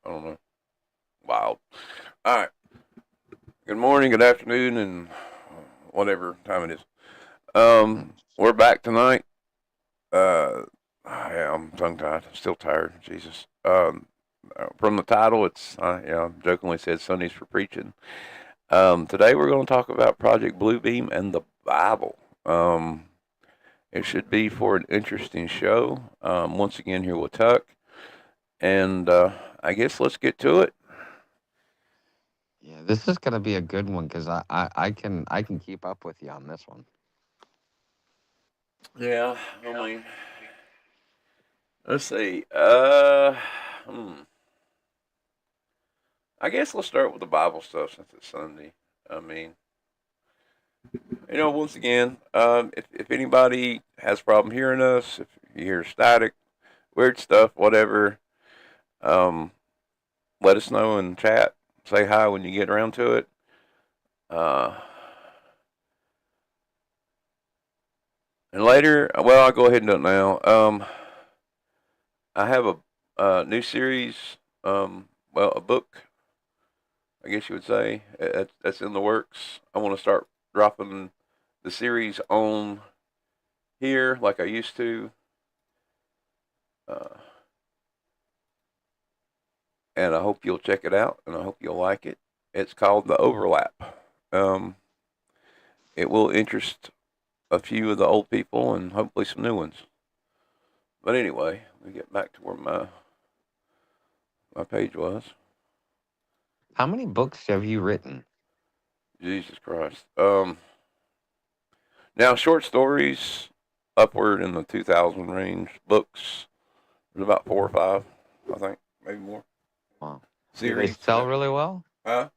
don't know. Wild. All right. Good morning, good afternoon, and whatever time it is. We're back tonight. Yeah, I'm tongue-tied. Still tired. Jesus. From the title, it's I jokingly said Sundays for preaching. Today we're going to talk about Project Bluebeam and the Bible. It should be for an interesting show. Once again, here with Tuck, and I guess let's get to it. Yeah, this is gonna be a good one because I can keep up with you on this one. Yeah, I mean, let's see. I guess let's start with the Bible stuff since it's Sunday. I mean, once again, if anybody has a problem hearing us, if you hear static, weird stuff, whatever, um, let us know in chat. Say hi when you get around to it. Uh, and later, well, I'll go ahead and do it now. I have a new series, a book, I guess you would say, that's in the works. I want to start dropping the series on here like I used to. Uh, and I hope you'll check it out, and I hope you'll like it. It's called The Overlap. Um, it will interest a few of the old people and hopefully some new ones. But anyway, we get back to where my page was. How many books have you written? Jesus Christ. Now short stories, upward in the 2,000 range. Books, there's about 4 or 5, I think, maybe more. Wow. Do they Series. sell really well? Huh?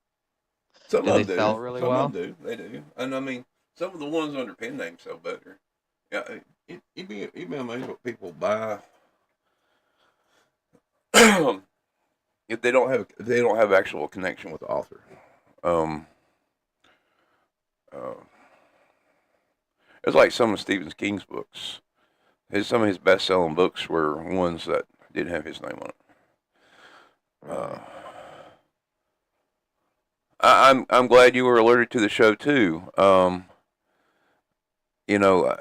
Some Do of they them do. sell really Some of well? them do. They do. And I mean, some of the ones under pen names sell better. Yeah, you'd be amazed what people buy if they don't have actual connection with the author. Um, uh, it's like some of Stephen King's books. Some of his best-selling books were ones that didn't have his name on it. Uh, Right. I'm glad you were alerted to the show too.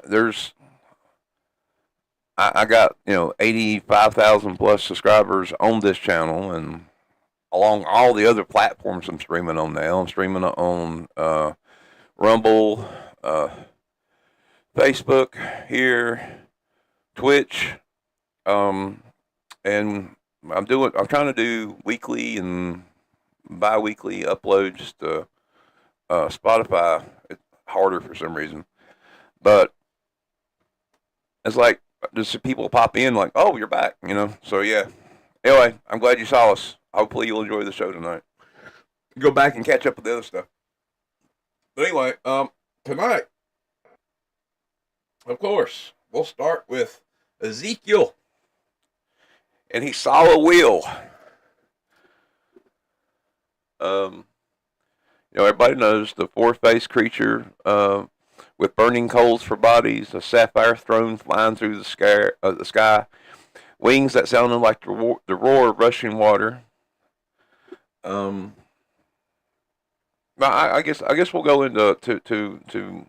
There's I got 85,000 plus subscribers on this channel, and along all the other platforms I'm streaming on now. I'm streaming on Rumble, uh, Facebook here, Twitch, um, and I'm trying to do weekly and bi-weekly uploads to Spotify. It's harder for some reason, but it's like just people pop in like, oh, you're back. So yeah. Anyway, I'm glad you saw us. Hopefully you'll enjoy the show tonight. Go back and catch up with the other stuff. But anyway, tonight, of course, we'll start with Ezekiel, and he saw a wheel. Um, everybody knows the four-faced creature with burning coals for bodies, a sapphire throne flying through the sky, wings that sounded like the roar of rushing water. Um, I guess we'll go into to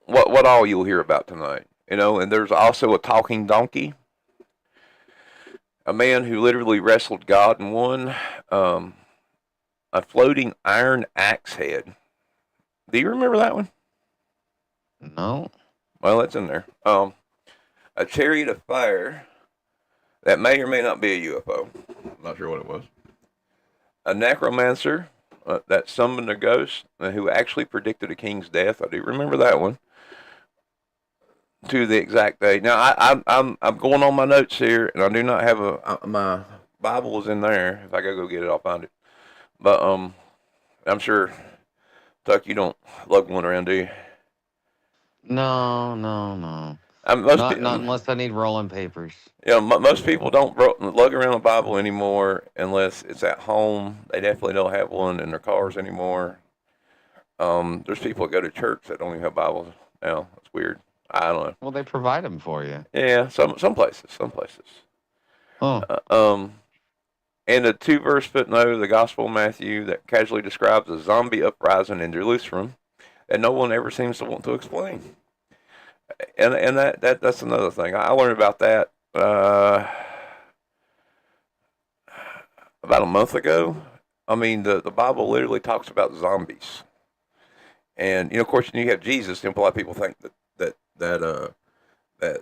what all you'll hear about tonight. And there's also a talking donkey, a man who literally wrestled God and won, um, a floating iron axe head. Do you remember that one? No. Well, that's in there. A chariot of fire that may or may not be a UFO. I'm not sure what it was. A necromancer that summoned a ghost who actually predicted a king's death. I do remember that one to the exact day. Now I'm going on my notes here, and I do not have my Bible is in there. If I go get it, I'll find it. But I'm sure Tuck, you don't lug one around, do you? No, no, no. I'm, most Not people, unless I need rolling papers. most people don't lug around a Bible anymore unless it's at home. They definitely don't have one in their cars anymore. There's people that go to church that don't even have Bibles now. It's weird. I don't know. Well, they provide them for you. Yeah, some places. Oh, Uh, um, And the 2-verse footnote of the Gospel of Matthew that casually describes a zombie uprising in Jerusalem that no one ever seems to want to explain. And that's another thing. I learned about that about a month ago. I mean, the Bible literally talks about zombies. And of course, you have Jesus, and a lot of people think that that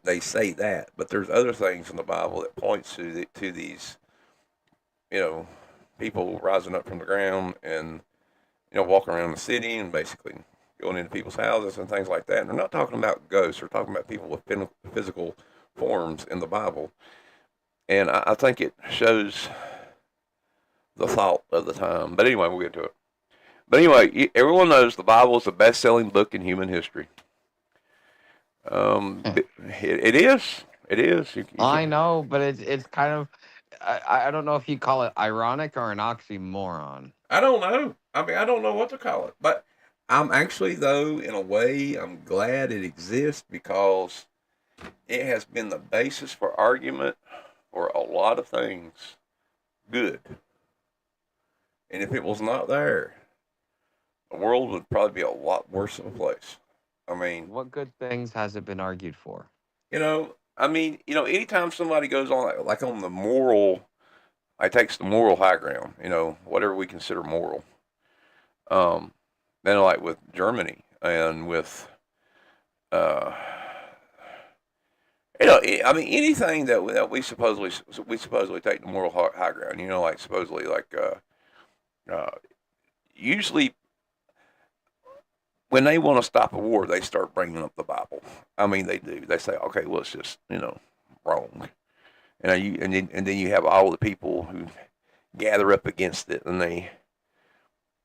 they say that, but there's other things in the Bible that points to these people rising up from the ground and walking around the city and basically going into people's houses and things like that. And they're not talking about ghosts; they're talking about people with physical forms in the Bible. And I think it shows the thought of the time. But anyway, we'll get to it. But anyway, everyone knows the Bible is the best-selling book in human history. It is. It is. I know, but it's kind of. I don't know if you call it ironic or an oxymoron. I don't know. I mean, I don't know what to call it. But I'm actually, though, in a way, I'm glad it exists because it has been the basis for argument for a lot of things good. And if it was not there, the world would probably be a lot worse of a place. I mean, What good things has it been argued for? anytime somebody goes on, like on the moral, I takes the moral high ground, whatever we consider moral. Then like with Germany and with, uh, I mean, anything that we supposedly take the moral high ground, like supposedly like, usually when they want to stop a war, they start bringing up the Bible. I mean, they do. They say, okay, well, it's just wrong, and then you have all the people who gather up against it, and they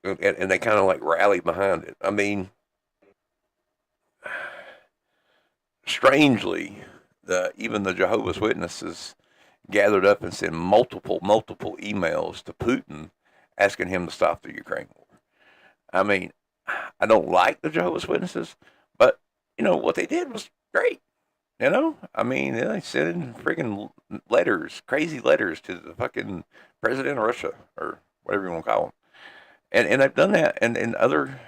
kind of like rally behind it. I mean, strangely, even the Jehovah's Witnesses gathered up and sent multiple emails to Putin asking him to stop the Ukraine war. I mean, I don't like the Jehovah's Witnesses, but what they did was great. I mean, they sent in freaking letters, crazy letters to the fucking president of Russia or whatever you want to call them, and they've done that, and other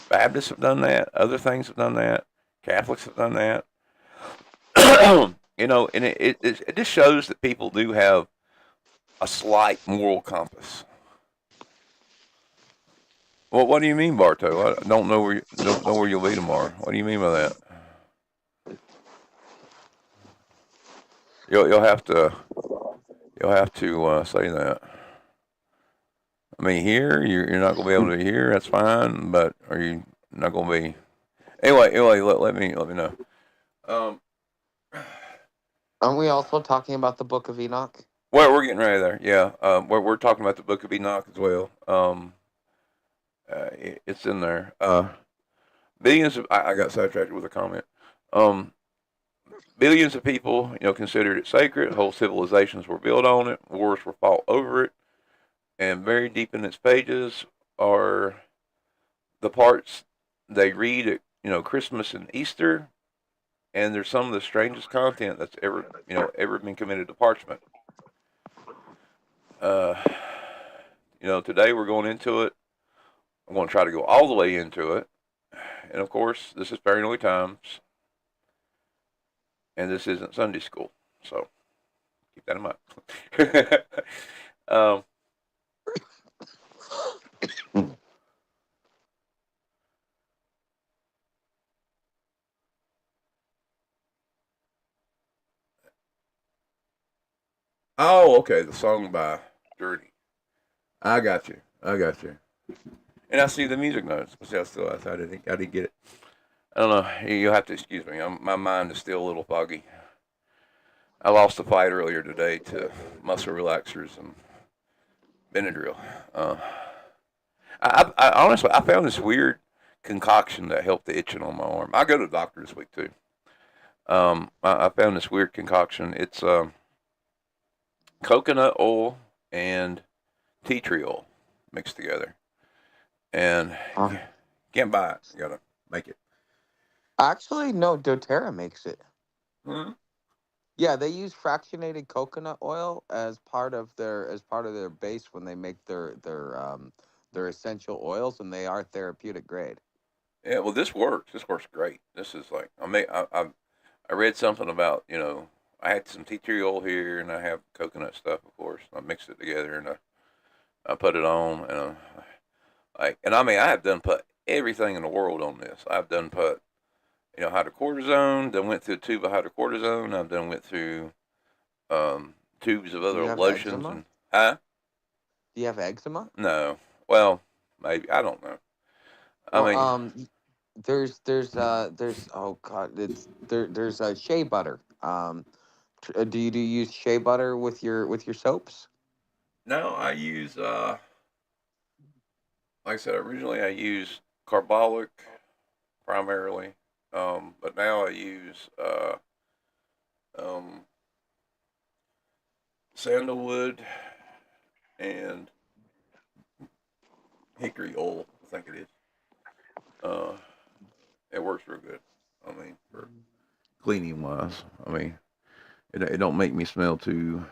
Baptists have done that, other things have done that, Catholics have done that. And it just shows that people do have a slight moral compass. Well, what do you mean, Bartow? I don't know where you'll be tomorrow. What do you mean by that? You'll have to say that. I mean, here you're not going to be able to hear. That's fine, but are you not going to be? Anyway, let me know. Aren't we also talking about the Book of Enoch? Well, we're getting ready there. Yeah, we're talking about the Book of Enoch as well. It's in there. Billions of I got sidetracked with a comment. Billions of people, considered it sacred. Whole civilizations were built on it. Wars were fought over it. And very deep in its pages are the parts they read at, Christmas and Easter. And there's some of the strangest content that's ever been committed to parchment. Today we're going into it. I'm going to try to go all the way into it. And of course, this is Paranoid Times. And this isn't Sunday school. So keep that in mind. Oh, okay. The song by Dirty. I got you. And I see the music notes. I didn't get it. I don't know. You'll have to excuse me. My mind is still a little foggy. I lost a fight earlier today to muscle relaxers and Benadryl. I honestly, I found this weird concoction that helped the itching on my arm. I go to the doctor this week too. I found this weird concoction. It's coconut oil and tea tree oil mixed together, and you can't buy it. You gotta make it. Actually, no. DoTerra makes it. Hmm? Yeah, they use fractionated coconut oil as part of their base when they make their essential oils, and they are therapeutic grade. Yeah, well, this works. This works great. This is like I read something about I had some tea tree oil here, and I have coconut stuff, of course. I mixed it together, and I put it on, and I have done put everything in the world on this. I've done put hydrocortisone. Then went through a tube of hydrocortisone. I've done went through tubes of Do you other have lotions eczema? and huh? Do you have eczema? No. Well, maybe I don't know. I Well, mean, there's oh god, there's shea butter. Do you use shea butter with your soaps? no. I use like I said originally. I used carbolic primarily, but now I use um, sandalwood and hickory oil. I think it is. Uh, it works real good. I mean, for cleaning wise. I mean, it don't make me smell too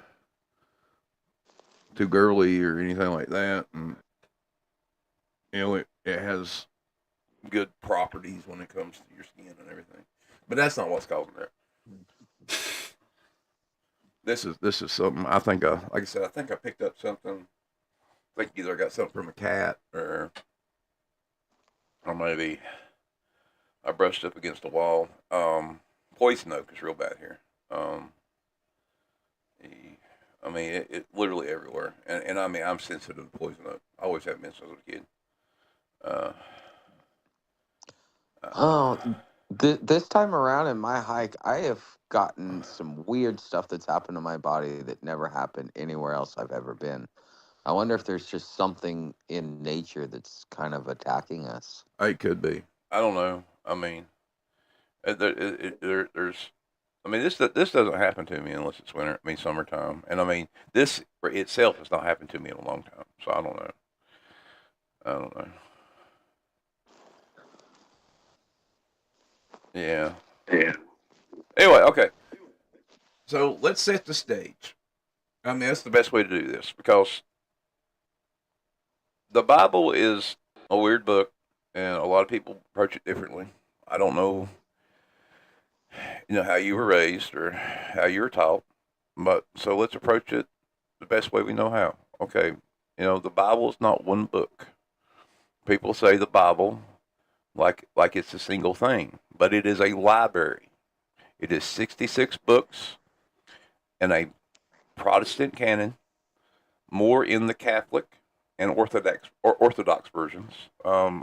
girly or anything like that, and it has good properties when it comes to your skin and everything. But that's not what's causing that. This is something I think. Like I said, I think I picked up something. I think either I got something from a cat or maybe I brushed up against a wall. Poison oak is real bad here. Um, I mean, it literally everywhere, and I mean, I'm sensitive to poison oak. I always have been since I was a kid. Uh, Oh, uh, this time around in my hike, I have gotten some weird stuff that's happened to my body that never happened anywhere else I've ever been. I wonder if there's just something in nature that's kind of attacking us. it could be. I don't know. I mean, there's. I mean, this doesn't happen to me unless it's winter. I mean, summertime, and I mean, this for itself has not happened to me in a long time. So I don't know. I don't know. Yeah. Yeah. Anyway, okay. So let's set the stage. I mean, that's the best way to do this because the Bible is a weird book, and a lot of people approach it differently. I don't know, how you were raised or how you were taught, but so let's approach it the best way we know how. Okay, the Bible is not one book. People say the Bible like it's a single thing, but it is a library. It is 66 books in a Protestant canon, more in the Catholic and Orthodox versions.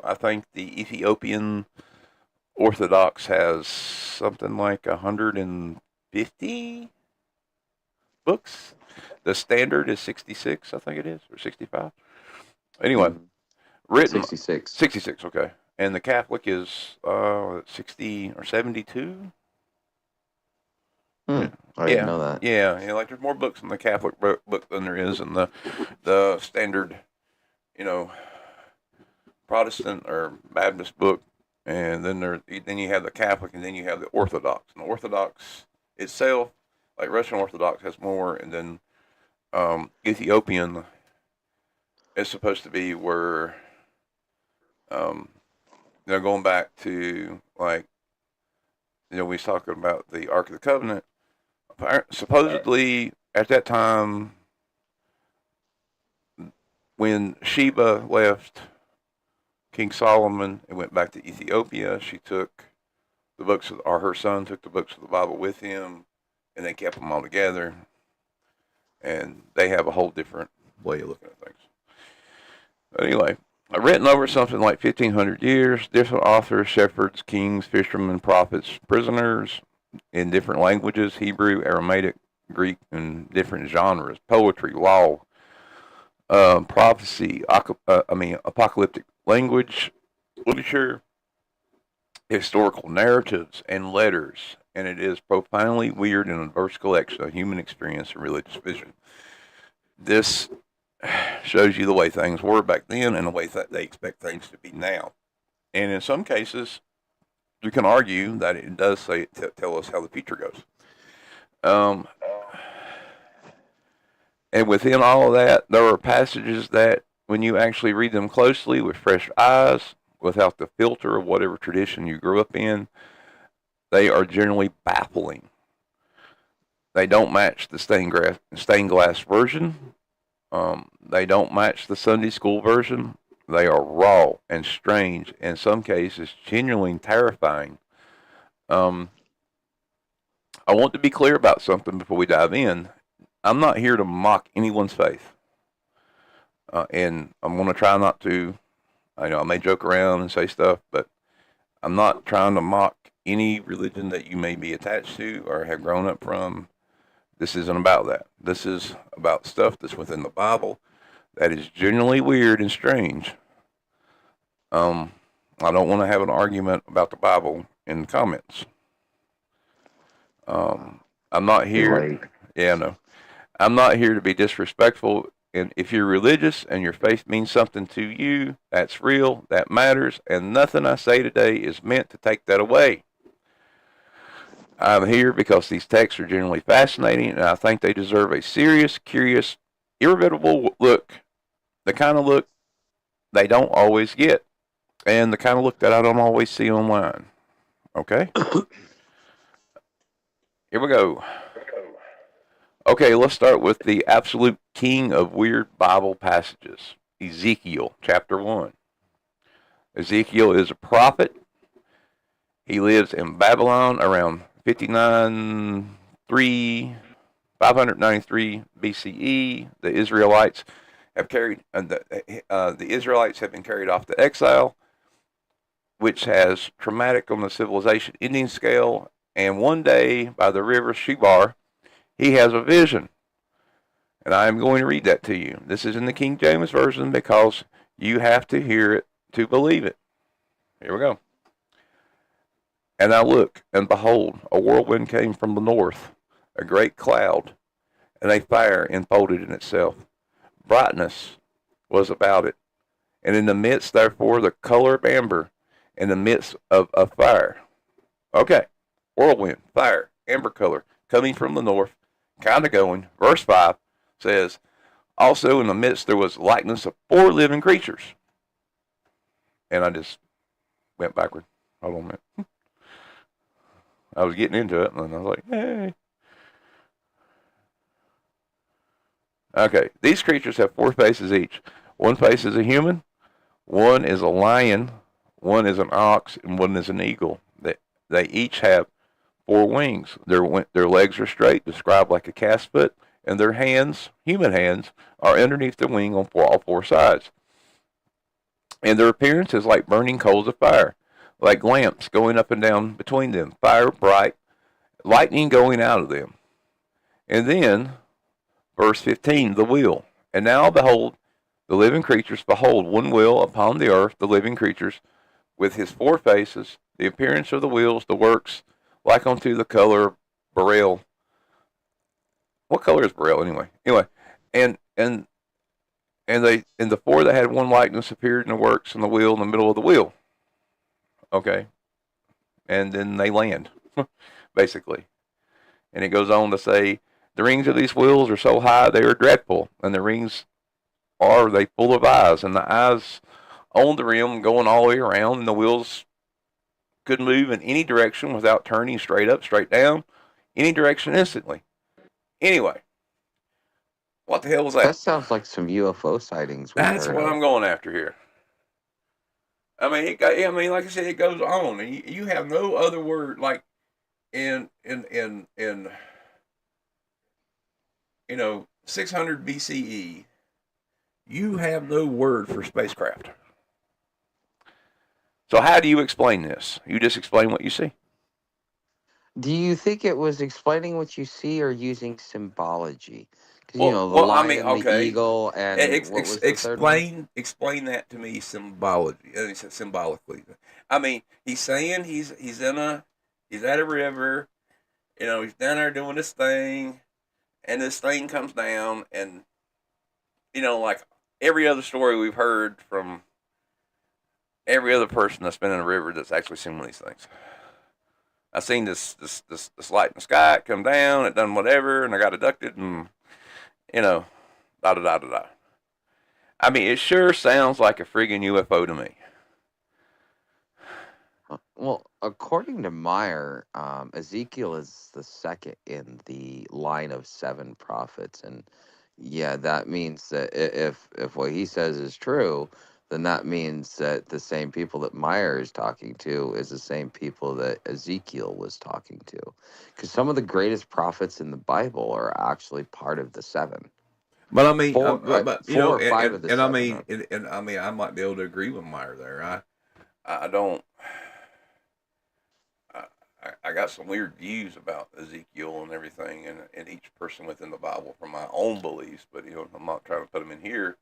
I think the Ethiopian Orthodox has something like 150 books. The standard is 66, I think it is, or 65. Anyway, Mm, written 66. 66. Okay, and the Catholic is 60 or 72. Hmm. Yeah, I didn't yeah, know that. yeah. Like there's more books in the Catholic book than there is in the standard, you know, Protestant or Baptist book. And then you have the Catholic, and then you have the Orthodox. And the Orthodox itself, like Russian Orthodox, has more, and then Ethiopian is supposed to be where um, going back to like we was talking about the Ark of the Covenant. Supposedly at that time when Sheba left King Solomon and went back to Ethiopia, she took the books, or her son took the books of the Bible with him, and they kept them all together. And they have a whole different way of looking at things. But anyway, I've written over something like 1,500 years, different authors, shepherds, kings, fishermen, prophets, prisoners in different languages, Hebrew, Aramaic, Greek, and different genres, poetry, law, prophecy, apocalyptic language, literature, historical narratives, and letters. And it is profoundly weird and a diverse collection of human experience and religious vision. This shows you the way things were back then and the way that they expect things to be now. And in some cases, you can argue that it does tell us how the future goes. Um, and within all of that, there are passages that, when you actually read them closely with fresh eyes, without the filter of whatever tradition you grew up in, they are generally baffling. They don't match the stained glass version. They don't match the Sunday school version. They are raw and strange, in some cases, genuinely terrifying. Um, I want to be clear about something before we dive in. I'm not here to mock anyone's faith, and I'm going to try not to. I know I may joke around and say stuff, but I'm not trying to mock any religion that you may be attached to or have grown up from. This isn't about that. This is about stuff that's within the Bible that is genuinely weird and strange. Um, I don't want to have an argument about the Bible in the comments. I'm not Too here. late. Yeah, no. I'm not here to be disrespectful. And if you're religious and your faith means something to you, that's real, that matters, and nothing I say today is meant to take that away. I'm here because these texts are generally fascinating, and I think they deserve a serious, curious, irritable look, the kind of look they don't always get, and the kind of look that I don't always see online. Okay? Here we go. Okay, let's start with the absolute king of weird Bible passages, Ezekiel chapter 1. Ezekiel is a prophet. He lives in Babylon around 593 BCE. The Israelites have the Israelites have been carried off to exile, which has traumatic on the civilization ending scale. And one day, by the river Shebar, he has a vision. And I am going to read that to you. This is in the King James Version because you have to hear it to believe it. Here we go. And I looked, and behold, a whirlwind came from the north, a great cloud, and a fire enfolded in itself. Brightness was about it, and in the midst, therefore, the color of amber, in the midst of a fire. Okay, whirlwind, fire, amber color, coming from the north, kind of going. Verse 5 says, also in the midst there was likeness of 4 living creatures. And I just went backward. Hold on a minute. I was getting into it, and I was like, hey. Okay, these creatures have 4 faces each. One face is a human, one is a lion, one is an ox, and one is an eagle. They each have 4 wings. Their legs are straight, described like a calf's foot, and their hands, human hands, are underneath the wing on all 4 sides. And their appearance is like burning coals of fire, like lamps going up and down between them, fire bright, lightning going out of them. And then, verse 15, the wheel. And now behold, the living creatures, behold, one wheel upon the earth, the living creatures, with his 4 faces, the appearance of the wheels, the works, like unto the color of beryl. What color is beryl anyway? Anyway, and the 4 that had one likeness appeared in the works and the wheel in the middle of the wheel. Okay, and then they land, basically. And it goes on to say, the rings of these wheels are so high they are dreadful, and the rings are they full of eyes, and the eyes on the rim going all the way around, and the wheels could move in any direction without turning straight up, straight down, any direction instantly. Anyway, what the hell was That that? sounds like some UFO sightings we've That's heard what of. I'm going after here. Like I said, it goes on, and you have no other word like in 600 BCE. You have no word for spacecraft. So how do you explain this? You just explain what you see. Do you think it was explaining what you see or using symbology? Because, the I mean, lion, the okay. eagle, and what was the third one? Explain that to me symbology. He said symbolically. I mean, he's saying he's at a river. He's down there doing this thing, and this thing comes down, and like every other story we've heard from every other person that's been in a river that's actually seen one of these things. I seen this light in the sky. It come down. It done whatever, and I got abducted, and da da da da da. I mean, it sure sounds like a friggin' UFO to me. Well, according to Meyer, Ezekiel is the second in the line of seven prophets, and yeah, that means that if what he says is true, then that means that the same people that Meyer is talking to is the same people that Ezekiel was talking to, because some of the greatest prophets in the Bible are actually part of the seven. But I mean, but Four or five of the and I seven mean, are. and I mean, I might be able to agree with Meyer there. I don't. I got some weird views about Ezekiel and everything, and each person within the Bible from my own beliefs. But I'm not trying to put them in here.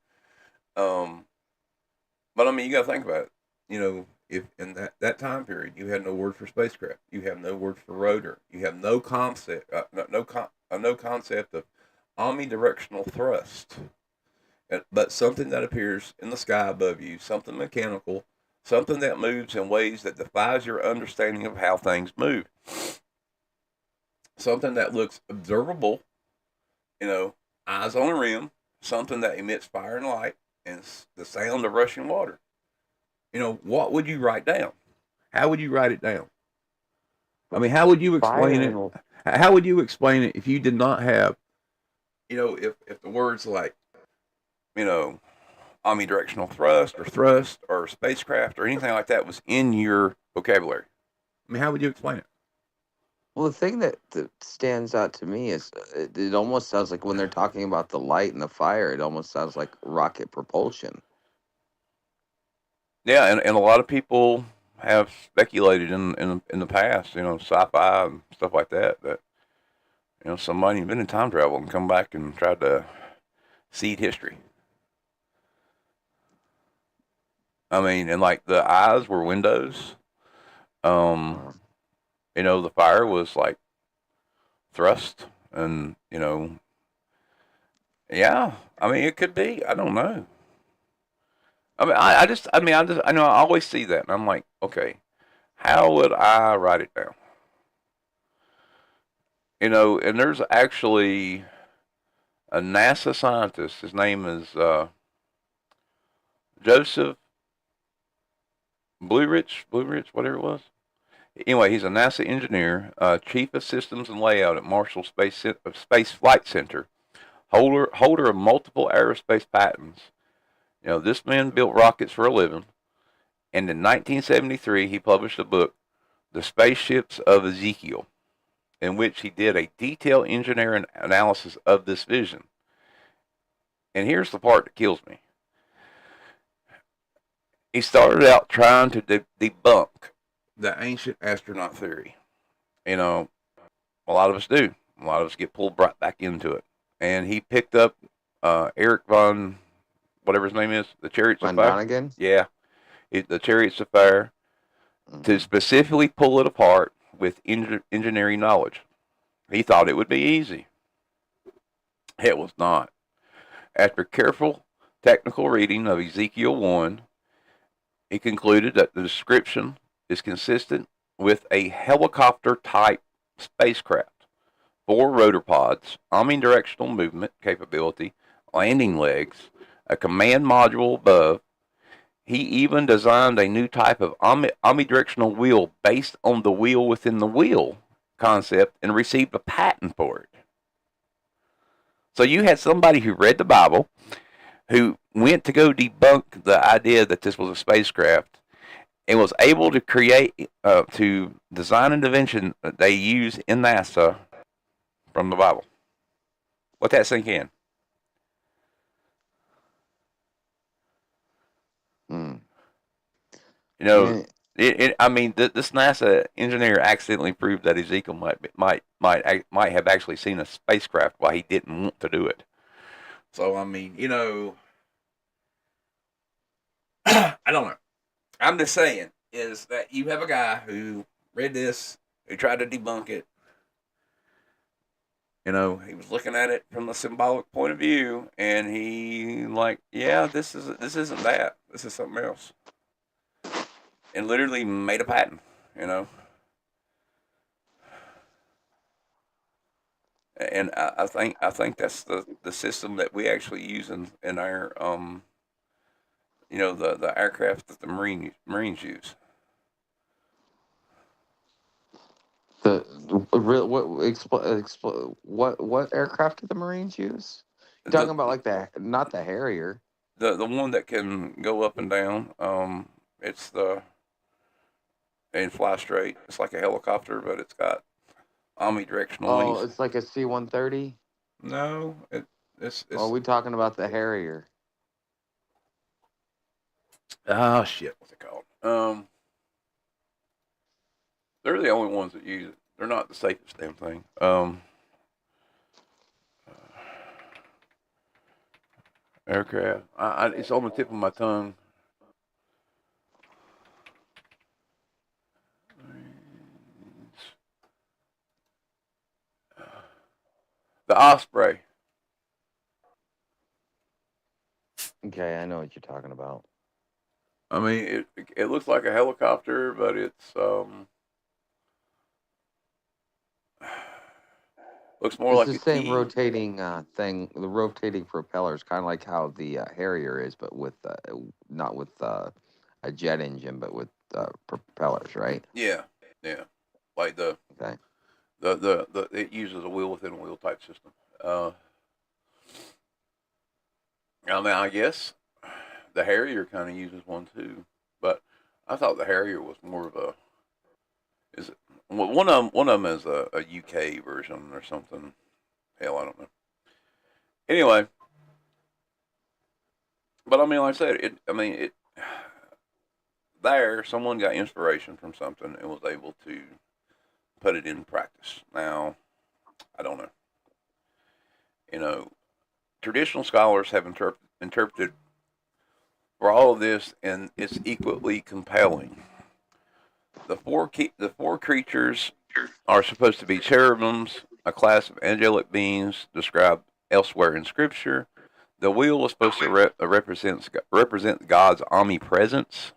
Um, but I mean, you got to think about it. If in that time period you had no word for spacecraft, you have no word for rotor, you have no concept, no concept of omnidirectional thrust, but something that appears in the sky above you, something mechanical, something that moves in ways that defies your understanding of how things move, something that looks observable, eyes on a rim, something that emits fire and light, and the sound of rushing water. What would you write down? How would you write it down? I mean, how would you explain Fire it? and How would you explain it if you did not have, if the words like, you know, omnidirectional thrust or spacecraft or anything like that was in your vocabulary? I mean, how would you explain it? Well, the thing that stands out to me is it almost sounds like when they're talking about the light and the fire, it almost sounds like rocket propulsion. Yeah, and a lot of people have speculated in the past, sci-fi and stuff like that somebody invented time travel and come back and tried to seed history. I mean, and like the eyes were windows. Um, Uh, the fire was like thrust, and yeah. I mean, it could be. I don't know. I know I always see that, and I'm like, okay, how would I write it down? And there's actually a NASA scientist. His name is Joseph Bluerich, whatever it was. Anyway, he's a NASA engineer, chief of systems and layout at Marshall Space Flight Center, holder of multiple aerospace patents. This man built rockets for a living, and in 1973 he published a book, The Spaceships of Ezekiel, in which he did a detailed engineering analysis of this vision. And here's the part that kills me. He started out trying to debunk the ancient astronaut theory. You know, a lot of us do. A lot of us get pulled right back into it. And he picked up Eric von, whatever his name is, the Chariots of Von Fire. Donigan? Yeah, the Chariots of Fire, to Hmm. specifically pull it apart with engineering knowledge. He thought it would be easy. It was not. After careful technical reading of Ezekiel 1, he concluded that the description is consistent with a helicopter type spacecraft. Four rotor pods, omnidirectional movement capability, landing legs, a command module above. He even designed a new type of omnidirectional wheel based on the wheel within the wheel concept and received a patent for it. So you had somebody who read the Bible, who went to go debunk the idea that this was a spacecraft, and was able to to design an invention that they use in NASA from the Bible. Let that sink in. Hmm. You I know, mean, I mean, this NASA engineer accidentally proved that Ezekiel might have actually seen a spacecraft while he didn't want to do it. So I mean, I don't know. I'm just saying is that you have a guy who read this, who tried to debunk it. He was looking at it from a symbolic point of view, and he like, yeah, this isn't that. This is something else, and literally made a patent. You know. And I think that's the system that we actually use in our the aircraft that the Marines use. The real what aircraft do the Marines use? You're The talking about like the not the Harrier. the one that can go up and down. It's the and fly straight. It's like a helicopter, but it's got omnidirectional Oh, wings. it's like a C-130. No, Oh, it's we talking about the Harrier? oh shit, what's it called? They're the only ones that use it. They're not the safest damn thing. Aircraft. It's on the tip of my tongue. The Osprey. Okay, I know what you're talking about. I mean, it looks like a helicopter, but it's looks more It's like the a same T. rotating thing, the rotating propellers, kind of like how the Harrier is, but with not with a jet engine, but with propellers, right? Yeah, yeah. Like Okay. the it uses a wheel within a wheel type system. Uh, I mean, I guess the Harrier kind of uses one too, but I thought the Harrier was more of a is it well, one of them is a UK version or something. Hell, I don't know. Anyway, but I mean, like I said, it there someone got inspiration from something and was able to put it in practice. Now, I don't know. You know, traditional scholars have interpreted for all of this, and it's equally compelling. The four creatures are supposed to be cherubims, a class of angelic beings described elsewhere in Scripture. The wheel is supposed to represent God's omnipresence.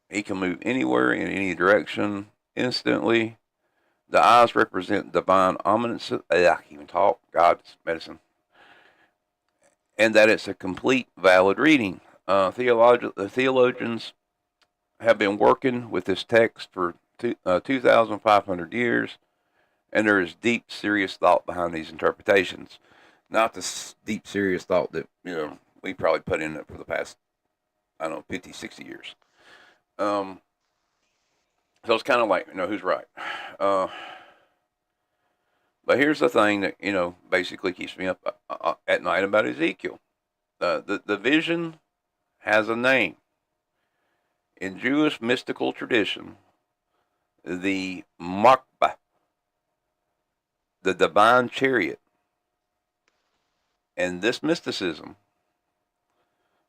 He can move anywhere in any direction instantly. The eyes represent divine omniscience. I can't even talk. God's medicine, and that it's a complete, valid reading. Theologians have been working with this text for 2,500 years, and there is deep, serious thought behind these interpretations. Not the deep, serious thought that we probably put in it for the past, I don't know, 50, 60 years. Um, so it's kind of like, who's right. Uh, but here's the thing that, basically keeps me up at night about Ezekiel. The vision has a name. In Jewish mystical tradition, the Makbah, the divine chariot, and this mysticism,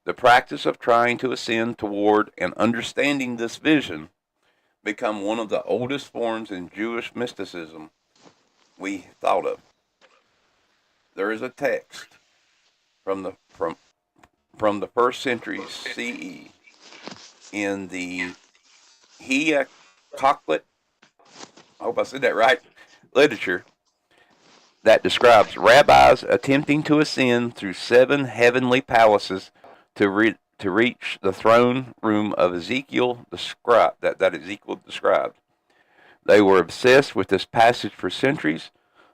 the practice of trying to ascend toward and understanding this vision, become one of the oldest forms in Jewish mysticism we thought of. There is a text from the first century CE in the Hiakoklit, I hope I said that right, literature that describes rabbis attempting to ascend through 7 heavenly palaces to reach the throne room of Ezekiel described that Ezekiel described. They were obsessed with this passage for centuries.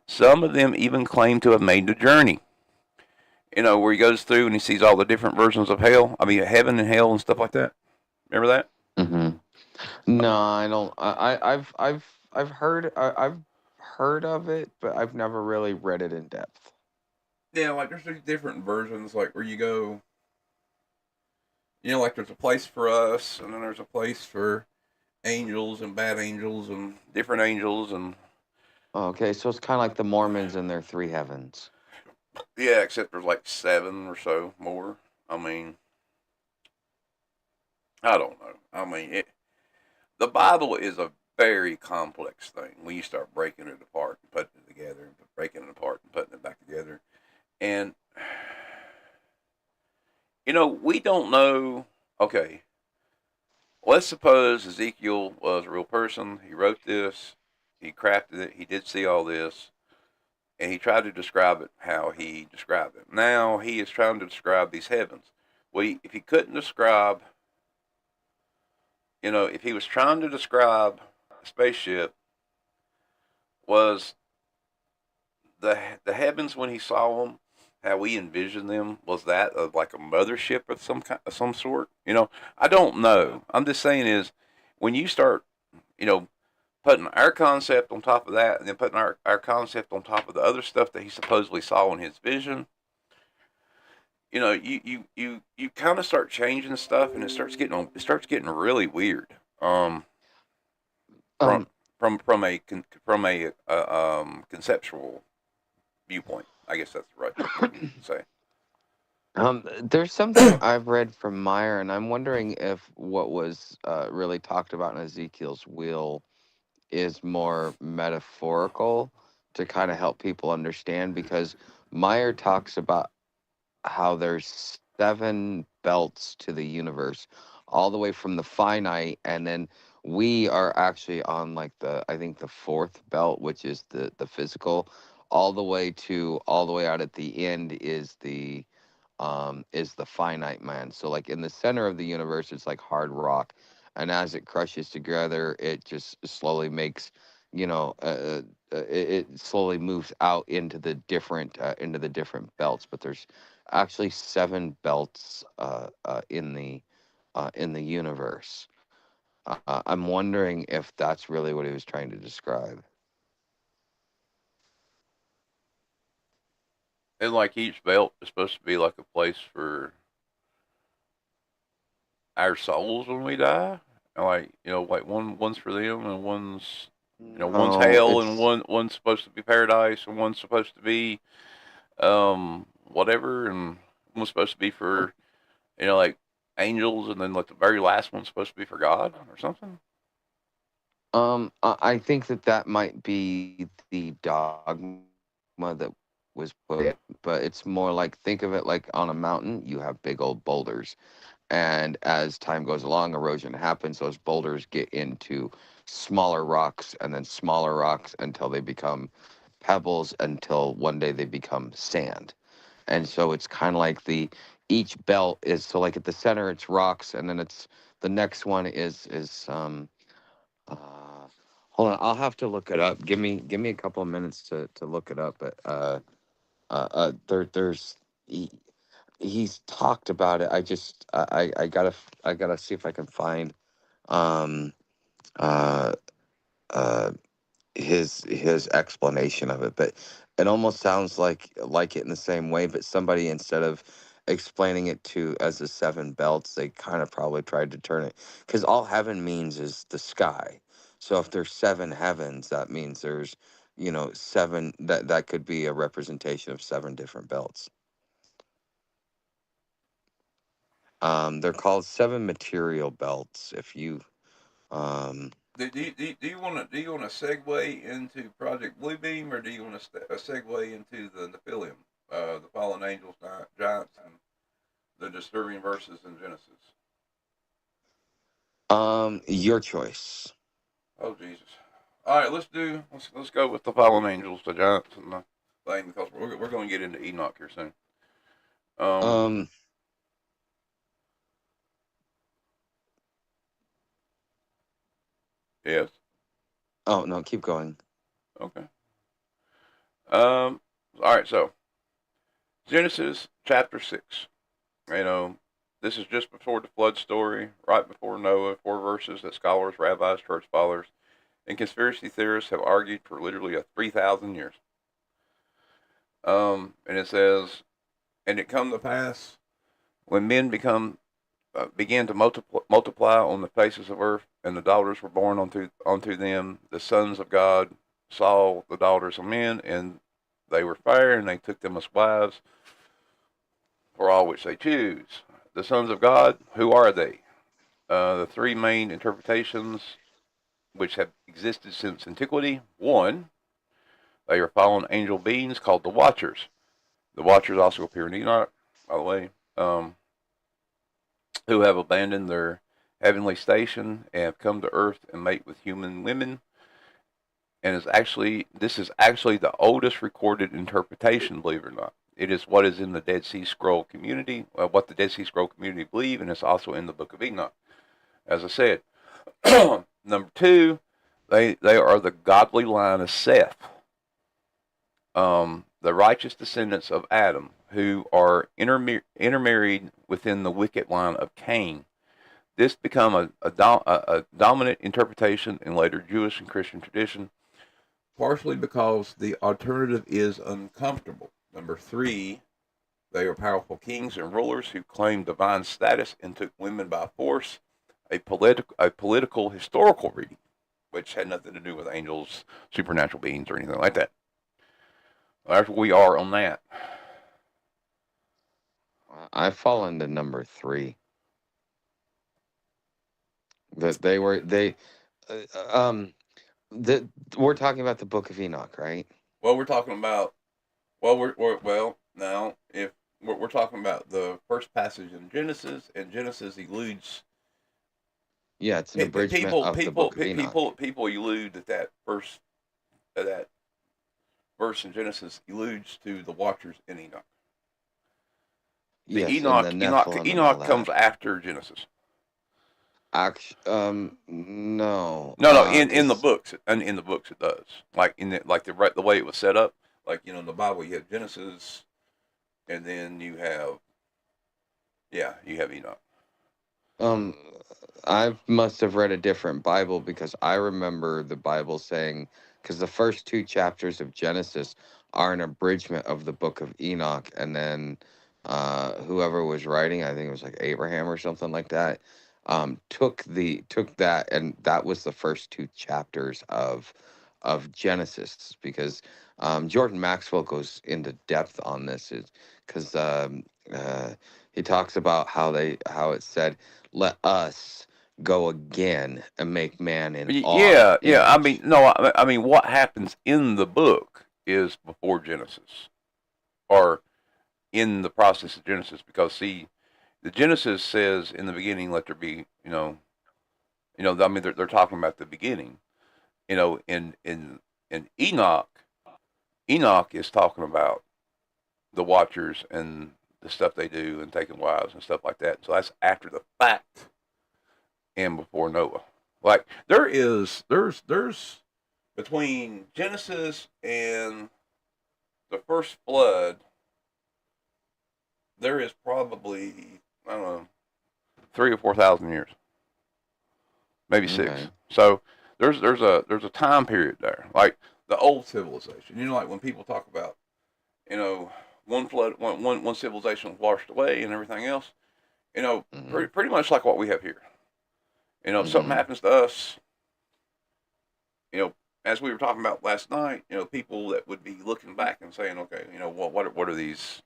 Some of them even claim to have made the journey. Where he goes through and he sees all the different versions of hell. I mean, heaven and hell and stuff like that. Remember that? hmm No, I don't. I've heard of it, but I've never really read it in depth. Yeah, like there's these different versions, like where you go. Like there's a place for us, and then there's a place for angels and bad angels and different angels, and Okay, so it's kind of like the Mormons and their three heavens. yeah, except there's like 7 or so more. I mean, I don't know. I mean, the Bible is a very complex thing when you start breaking it apart and putting it together, and breaking it apart and putting it back together. And, we don't know. Okay, let's suppose Ezekiel was a real person. He wrote this. He crafted it. He did see all this, and he tried to describe it how he described it. Now he is trying to describe these heavens. Well, if he couldn't describe, if he was trying to describe a spaceship, was the heavens when he saw them, how we envisioned them, was that of like a mothership of some sort? I don't know. I'm just saying is when you start, you know, putting our concept on top of that, and then putting our concept on top of the other stuff that he supposedly saw in his vision, you kind of start changing stuff, and it starts getting really weird. From Um, from a conceptual viewpoint, I guess that's the right thing to say. there's something I've read from Meyer, and I'm wondering if what was really talked about in Ezekiel's wheel is more metaphorical to kind of help people understand, because Meyer talks about how there's seven belts to the universe, all the way from the finite, and then we are actually on like I think the fourth belt, which is the physical, all the way out at the end is the finite man. So like in the center of the universe, it's like hard rock, and as it crushes together, it just slowly makes, it slowly moves out into the different belts. But there's actually seven belts in the universe. I'm wondering if that's really what he was trying to describe. And like each belt is supposed to be like a place for our souls when we die. And like like one's for them, and one's No, hell, and it's one's supposed to be paradise, and one's supposed to be whatever, and one's supposed to be for like angels, and then like the very last one's supposed to be for God or something. I think that might be the dogma that was put in, but it's more like, think of it like on a mountain, you have big old boulders. And as time goes along, erosion happens, those boulders get into smaller rocks and then smaller rocks until they become pebbles, until one day they become sand. And so it's kind of like each belt is, so like at the center it's rocks, and then it's the next one is uh, hold on, I'll have to look it up. Give me a couple of minutes to look it up. But there's he, he's talked about it. I gotta see if I can find um uh uh his explanation of it. But it almost sounds like it in the same way, but somebody, instead of explaining it to as the seven belts, they kind of probably tried to turn it, because all heaven means is the sky. So if there's seven heavens, that means there's, seven, that could be a representation of seven different belts. They're called seven material belts. If you um Do you want to segue into Project Bluebeam, or do you want to segue into the Nephilim, the fallen angels, giants, and the disturbing verses in Genesis? your choice. Oh Jesus! All right, let's go with the fallen angels, the giants, and the thing, because we're going to get into Enoch here soon. Um, Um, yes, oh no, keep going. okay. All right, so Genesis chapter 6. You know, this is just before the flood story, right before Noah. 4 verses that scholars, rabbis, church fathers, and conspiracy theorists have argued for literally 3,000 years. And it says, "And it come to pass when men began to multiply on the faces of earth, and the daughters were born unto them. The sons of God saw the daughters of men, and they were fair, and they took them as wives for all which they choose. The sons of God, who are they? The three main interpretations which have existed since antiquity. One, they are fallen angel beings called the Watchers. The Watchers also appear in Enoch, by the way, who have abandoned their heavenly station and have come to earth and mate with human women and this is actually the oldest recorded interpretation, believe it or not. It is what is in the Dead Sea Scroll community, what the Dead Sea Scroll community believe, and it's also in the Book of Enoch. As I said, number two, they are the godly line of Seth, the righteous descendants of Adam, who are intermarried within the wicked line of Cain. This became a dominant interpretation in later Jewish and Christian tradition, partially because the alternative is uncomfortable. Number three, they are powerful kings and rulers who claimed divine status and took women by force, a political historical reading, which had nothing to do with angels, supernatural beings, or anything like that. That's where we are on that. I fall into number three. That uh, um, that we're talking about the Book of Enoch, right? Well, we're talking about well now if we're talking about the first passage in Genesis, and Genesis eludes Yeah, it's an abridgment of the Book of Enoch. people elude that verse in Genesis alludes to the watchers in Enoch. The Yes, and the Nephilim and all Enoch comes that. after Genesis. No. No, in the It's books, and in the books it does. Like the way it was set up. Like in the Bible, you have Genesis, and then you have Enoch. um, I must have read a different Bible because I remember the Bible saying, because the first two chapters of Genesis are an abridgment of the Book of Enoch, and then whoever was writing, I think it was like Abraham or something like that, took that, and that was the first two chapters of Genesis, because Jordan Maxwell goes into depth on this, because he talks about how it said, "Let us go again and make man in our Yeah. I mean, image." no, I mean, what happens in the book is before Genesis, or in the process of Genesis, because see, the Genesis says in the beginning, let there be, I mean, they're talking about the beginning, in Enoch is talking about the Watchers and the stuff they do and taking wives and stuff like that. So that's after the fact and before Noah. Like there's between Genesis and the first flood, there is probably, I don't know, 3 or 4 thousand years, maybe six. Okay. So there's a time period there, like the old civilization. Like when people talk about, you know, one civilization was washed away and everything else. Mm-hmm. Pretty much like what we have here. If something Mm-hmm. happens to us, you know, as we were talking about last night, people that would be looking back and saying, okay, what are these?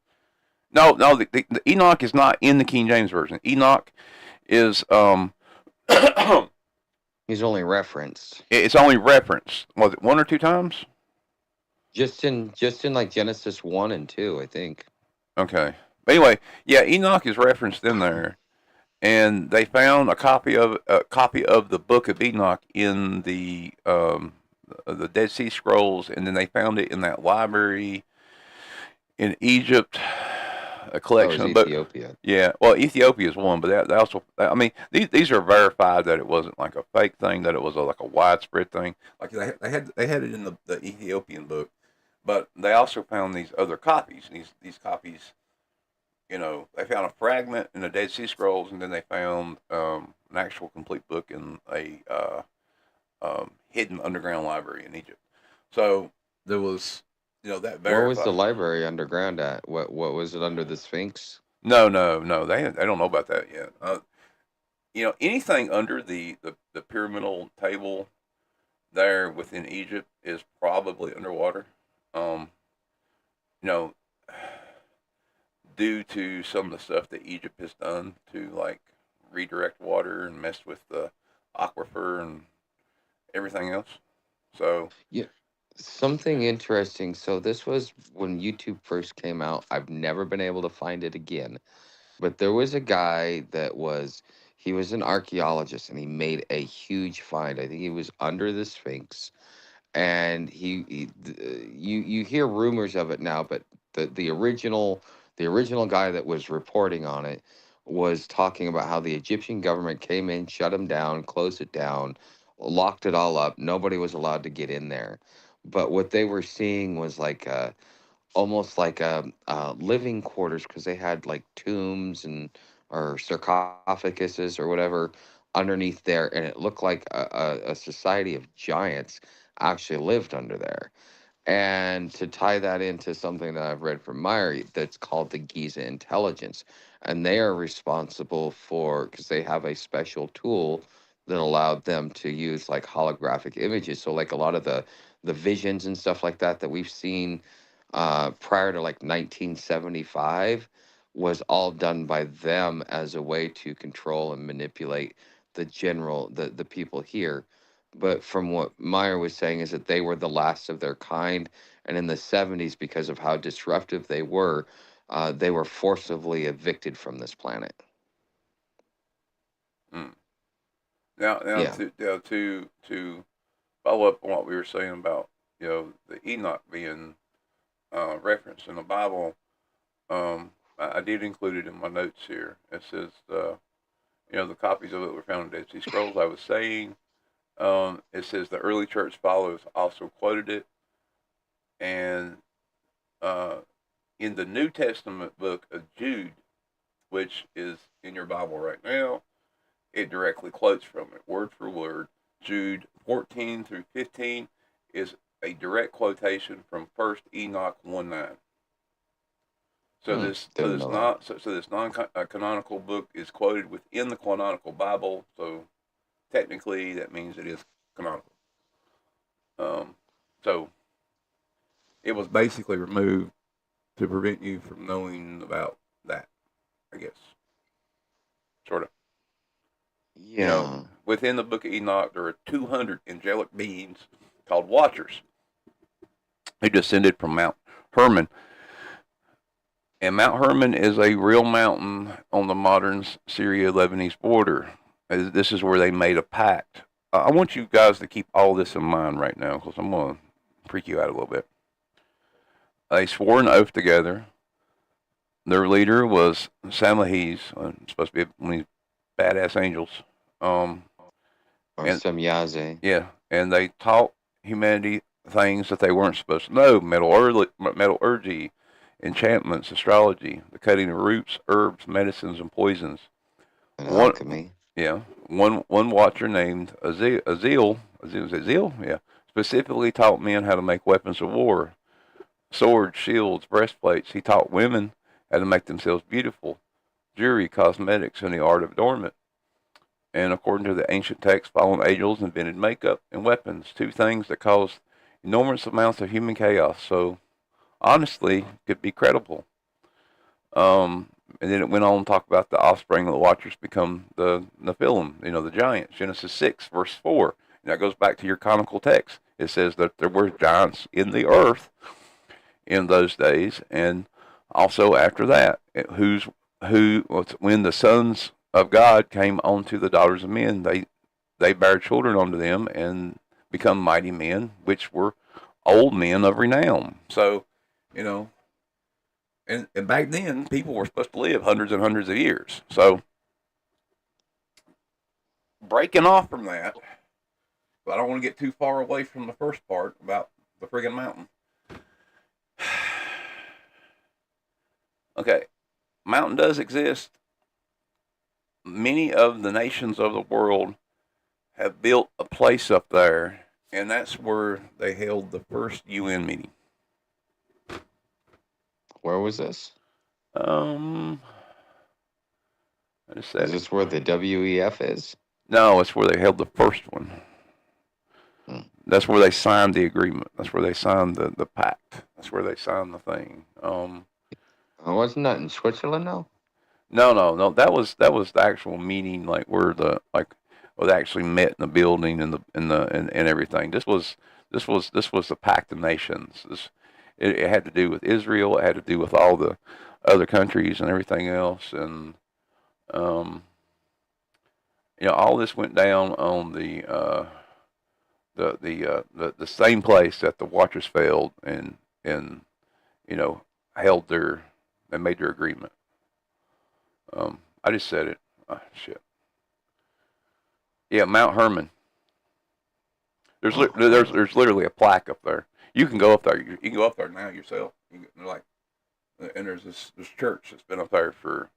No, the Enoch is not in the King James version. Enoch is He's only referenced it's only referenced. Was it one or two times? just in like Genesis 1 and 2, I think. Okay. But anyway, yeah, Enoch is referenced in there, and they found a copy of the Book of Enoch in the Dead Sea Scrolls, and then they found it in that library in Egypt, a Oh, it collection was of books. Ethiopia. Yeah, well, Ethiopia is one, but they also, I mean, these are verified that it wasn't like a fake thing, that it was like a widespread thing. Like they had it in the Ethiopian book, but they also found these other copies. And these copies, they found a fragment in the Dead Sea Scrolls, and then they found an actual complete book in a hidden underground library in Egypt. So there was, that Where was the verified. library underground at? What was it, under the Sphinx? No, they don't know about that yet. Anything under the pyramidal table there within Egypt is probably underwater. Um, you know, due to some of the stuff that Egypt has done to like redirect water and mess with the aquifer and everything else. So, Yeah, something interesting. So this was when YouTube first came out. I've never been able to find it again. But there was a guy he was an archaeologist, and he made a huge find. I think he was under the Sphinx, and you hear rumors of it now, but the original guy that was reporting on it was talking about how the Egyptian government came in, shut him down, closed it down, locked it all up. Nobody was allowed to get in there. But what they were seeing was like almost like living quarters, because they had like tombs and or sarcophaguses or whatever underneath there, and it looked like a society of giants actually lived under there. And to tie that into something that I've read from Meyer, that's called the Giza intelligence, and they are responsible for, because they have a special tool that allowed them to use like holographic images. So like a lot of the visions and stuff like that we've seen prior to like 1975 was all done by them as a way to control and manipulate the people here. But from what Meyer was saying is that they were the last of their kind, and in the 70s, because of how disruptive they were forcibly evicted from this planet. Mm. Now Yeah. to follow up on what we were saying about the Enoch being referenced in the Bible. I did include it in my notes here. It says the copies of it were found in Dead Sea Scrolls. I was saying it says the early church fathers also quoted it, and uh, in the New Testament book of Jude, which is in your Bible right now, it directly quotes from it, word for word. Jude 14 through 15 is a direct quotation from First Enoch 1:9. So this so Didn't this know that. not so, so this non-canonical book is quoted within the canonical Bible. So technically, that means it is canonical. Um, so it was basically removed to prevent you from knowing about that. I guess, sort of. You know, Yeah. within the Book of Enoch, there are 200 angelic beings called Watchers who descended from Mount Hermon. And Mount Hermon is a real mountain on the modern Syria-Lebanese border. This is where they made a pact. I want you guys to keep all this in mind right now, because I'm going to freak you out a little bit. They swore an oath together. Their leader was Samahes, supposed to be one of these badass angels. Um, Or and some Yaze. yeah, and they taught humanity things that they weren't supposed to know: metallurgy, enchantments, astrology, the cutting of roots, herbs, medicines, and poisons. And One, alchemy. yeah, one watcher named Azil, yeah, specifically taught men how to make weapons of war, swords, shields, breastplates. He taught women how to make themselves beautiful, jewelry, cosmetics, and the art of adornment. And according to the ancient texts, fallen angels invented makeup and weapons, two things that caused enormous amounts of human chaos. So, honestly, could be credible. And then it went on to talk about the offspring of the Watchers become the Nephilim, the giants. Genesis 6, verse 4. And that goes back to your canonical text. It says that there were giants in the earth in those days, and also after that, when the sons of God came onto the daughters of men, they bare children unto them and become mighty men, which were old men of renown. So, you know, and back then people were supposed to live hundreds and hundreds of years. So breaking off from that, but I don't want to get too far away from the first part about the friggin' mountain. Okay, mountain does exist. Many of the nations of the world have built a place up there, and that's where they held the first UN meeting. Where was this? Um, I just said Is it. this where the WEF is? No, it's where they held the first one. Hmm. That's where they signed the agreement. That's where they signed the pact. That's where they signed the thing. Wasn't that in Switzerland, though? No. That was the actual meeting, like where they actually met in the building and everything. This was the pact of nations. It had to do with Israel. It had to do with all the other countries and everything else. And um, all this went down on the the same place that the Watchers failed and held their they made their agreement. I just said it. Oh, shit. Yeah, Mount Hermon. There's literally a plaque up there. You can go up there. You can go up there now yourself. And there's this church that's been up there for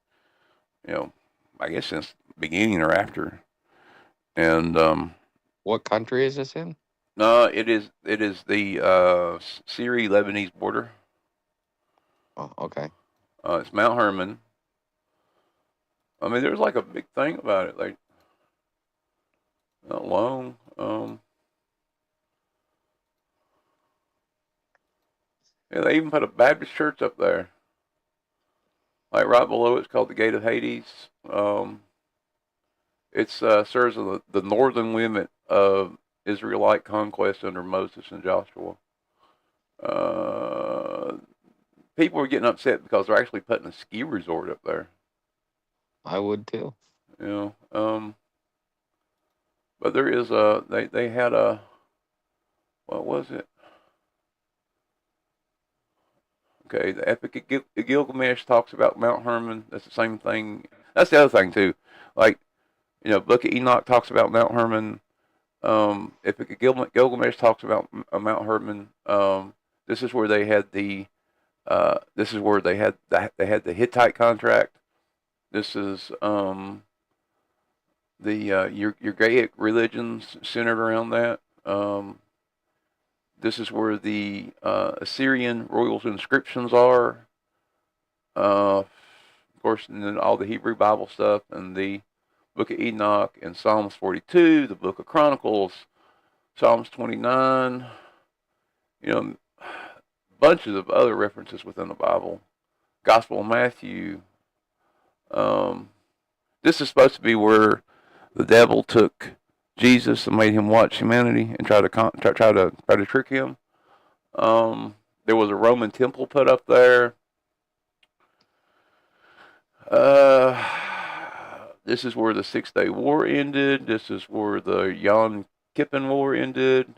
I guess since the beginning or after. And what country is this in? no, it is the Syria Lebanese border. Oh, okay. It's Mount Hermon. I mean, there's like a big thing about it, like not long. Yeah, they even put a Baptist church up there, like right below it's called the Gate of Hades. It serves as the northern limit of Israelite conquest under Moses and Joshua. People were getting upset because they're actually putting a ski resort up there. I would too. But there is they had what was it? Okay, the Epic of Gilgamesh talks about Mount Hermon. That's the same thing. That's the other thing too. Like, Book of Enoch talks about Mount Hermon. Epic of Gilgamesh talks about Mount Hermon. This is where they had the the Hittite contract. This is your Gaic religions centered around that. This is where the Assyrian royals' inscriptions are. Of course, and then all the Hebrew Bible stuff and the Book of Enoch and Psalms 42, the Book of Chronicles, Psalms 29. Bunches of other references within the Bible. Gospel of Matthew. This is supposed to be where the devil took Jesus and made him watch humanity and try to trick him. There was a Roman temple put up there. This is where the 6-Day War ended. This is where the Yom Kippur War ended.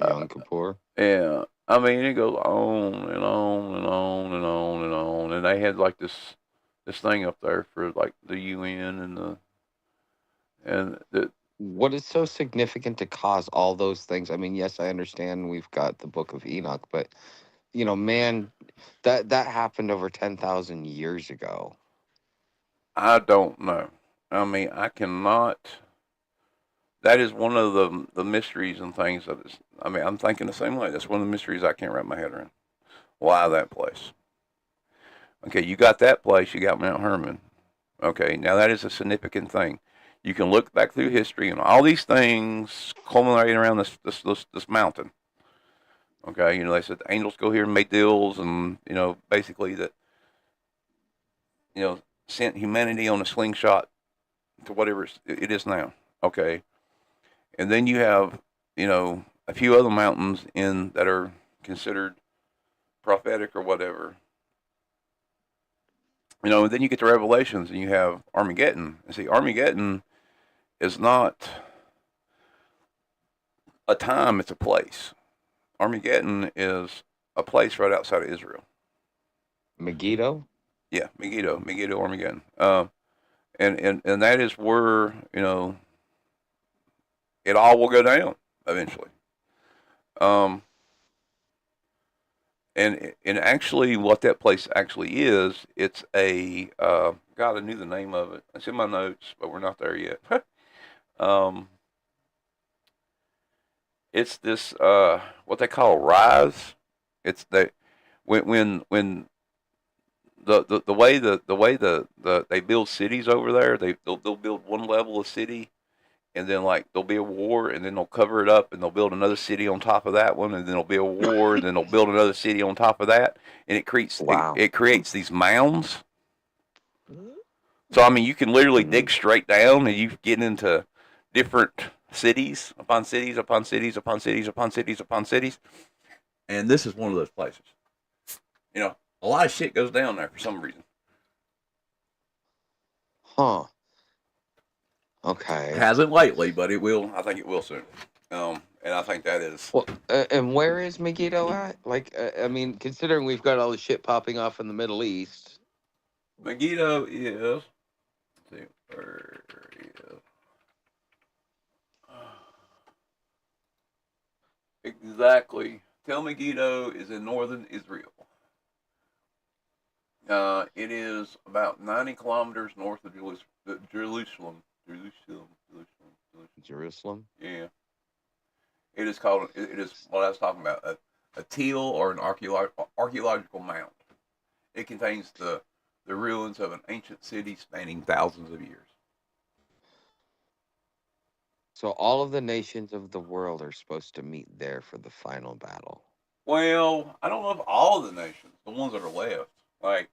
Yom Kippur. Yeah, I mean it goes on and on and on and on and on. And they had like this thing up there for like the UN and the. What is so significant to cause all those things? I mean, yes, I understand we've got the Book of Enoch, but man, that happened over 10,000 years ago. I don't know. I mean, I cannot. That is one of the mysteries and things that is. I mean, I'm thinking the same way. That's one of the mysteries I can't wrap my head around. Why that place? Okay, you got that place. You got Mount Hermon. Okay, now that is a significant thing. You can look back through history and all these things culminating around this mountain. Okay, they said the angels go here and make deals, and basically that sent humanity on a slingshot to whatever it is now. Okay, and then you have a few other mountains in that are considered prophetic or whatever. And then you get to Revelations and you have Armageddon. And see, Armageddon is not a time, it's a place. Armageddon is a place right outside of Israel. Megiddo? Yeah, Megiddo, Armageddon. And that is where, it all will go down eventually. And actually what that place actually is, it's a, God, I knew the name of it. It's in my notes, but we're not there yet. It's this, what they call rise. It's when the way they build cities over there, they'll build one level of city, and then like there'll be a war, and then they'll cover it up, and they'll build another city on top of that one, and then there'll be a war, and then they'll build another city on top of that, and it creates these mounds. So I mean, you can literally dig straight down, and you get into different cities upon cities upon cities upon cities upon cities upon cities, and this is one of those places. A lot of shit goes down there for some reason. Huh. Okay. It hasn't lately, but it will. I think it will soon. And I think that is Well, and where is Megiddo at? Like, I mean, considering we've got all the shit popping off in the Middle East. Megiddo is. Let's see, where is exactly? Tel Megiddo is in northern Israel. It is about 90 kilometers north of Jerusalem. Jerusalem. Jerusalem. Jerusalem. Jerusalem. Yeah. It is called. It is what I was talking about. A teal or an archaeological mount. It contains the ruins of an ancient city spanning thousands of years. So all of the nations of the world are supposed to meet there for the final battle. Well, I don't know if all the nations, the ones that are left, like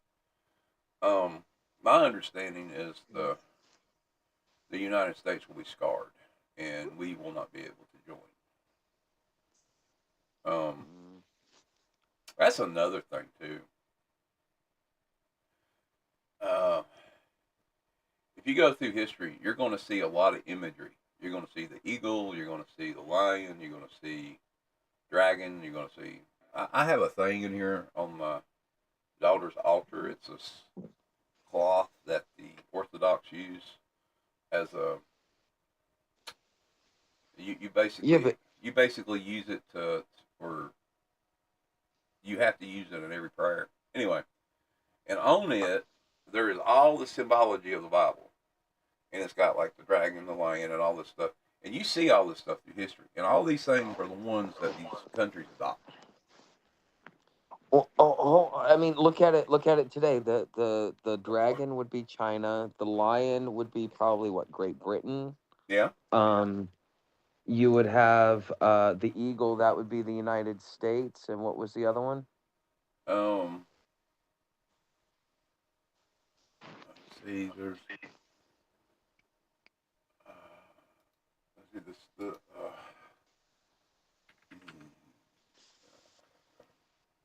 my understanding is the United States will be scarred, and we will not be able to join. Um, Mm. that's another thing too. Uh, if you go through history, you're going to see a lot of imagery. You're going to see the eagle. You're going to see the lion. You're going to see dragon. You're going to see. I have a thing in here on my daughter's altar. It's a cloth that the Orthodox use as a. You Yeah, basically but you basically use it to for you have to use it in every prayer. Anyway, and on it there is all the symbology of the Bible, and it's got like the dragon, the lion, and all this stuff. And you see all this stuff through history, and all these things are the ones that these countries adopt. well, I mean, look at it. Look at it today. The dragon would be China. The lion would be probably what, Great Britain. Yeah. Um, you would have the eagle. That would be the United States. And what was the other one? Um. Let's see. There's. Uh, let's see this.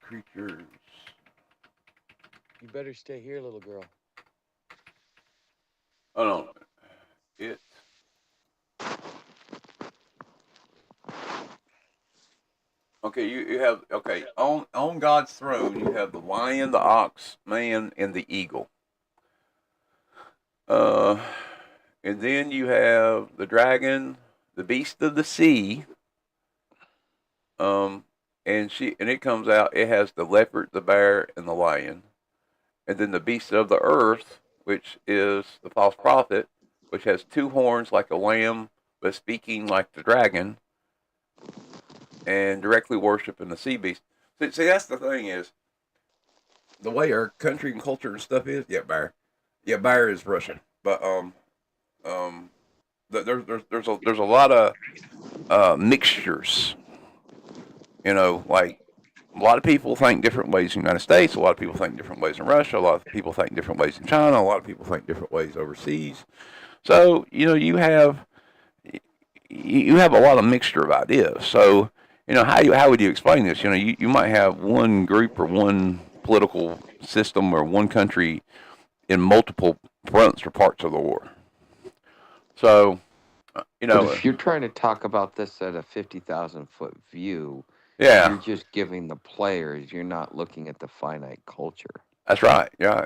Creatures. You better stay here, little girl. Oh no. It. Okay, you have okay on God's throne. You have the lion, the ox, man, and the eagle. Uh, and then you have the dragon, the beast of the sea. Um, and it comes out. It has the leopard, the bear, and the lion. And then the beast of the earth, which is the false prophet, which has two horns like a lamb, but speaking like the dragon, and directly worshiping the sea beast. See, that's the thing is the way our country and culture and stuff is. Yeah, bear is Russian, but um, there's a lot of mixtures. You know, like a lot of people think different ways in the United States. A lot of people think different ways in Russia. A lot of people think different ways in China. A lot of people think different ways overseas. So you have a lot of mixture of ideas. So how would you explain this? You might have one group or one political system or one country in multiple fronts or parts of the war. So But if you're trying to talk about this at a 50,000 foot view, yeah, you're just giving the players. You're not looking at the finite culture. that's right. Yeah,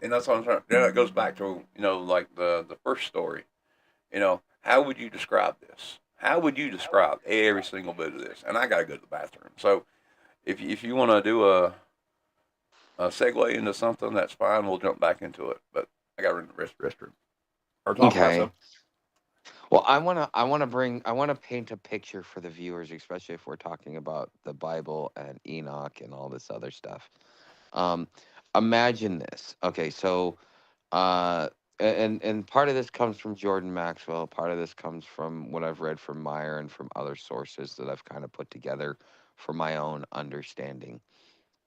and that's what I'm trying. It goes back to like the first story. How would you describe this? How would you describe every single bit of this? And I got to go to the bathroom. So if you want to do a segue into something, that's fine. We'll jump back into it. But I got to run to the restroom or talk about Okay. something. Well, I want to paint a picture for the viewers, especially if we're talking about the Bible and Enoch and all this other stuff. Um, Imagine this. Okay, so uh, and part of this comes from Jordan Maxwell. Part of this comes from what I've read from Meyer and from other sources that I've kind of put together for my own understanding.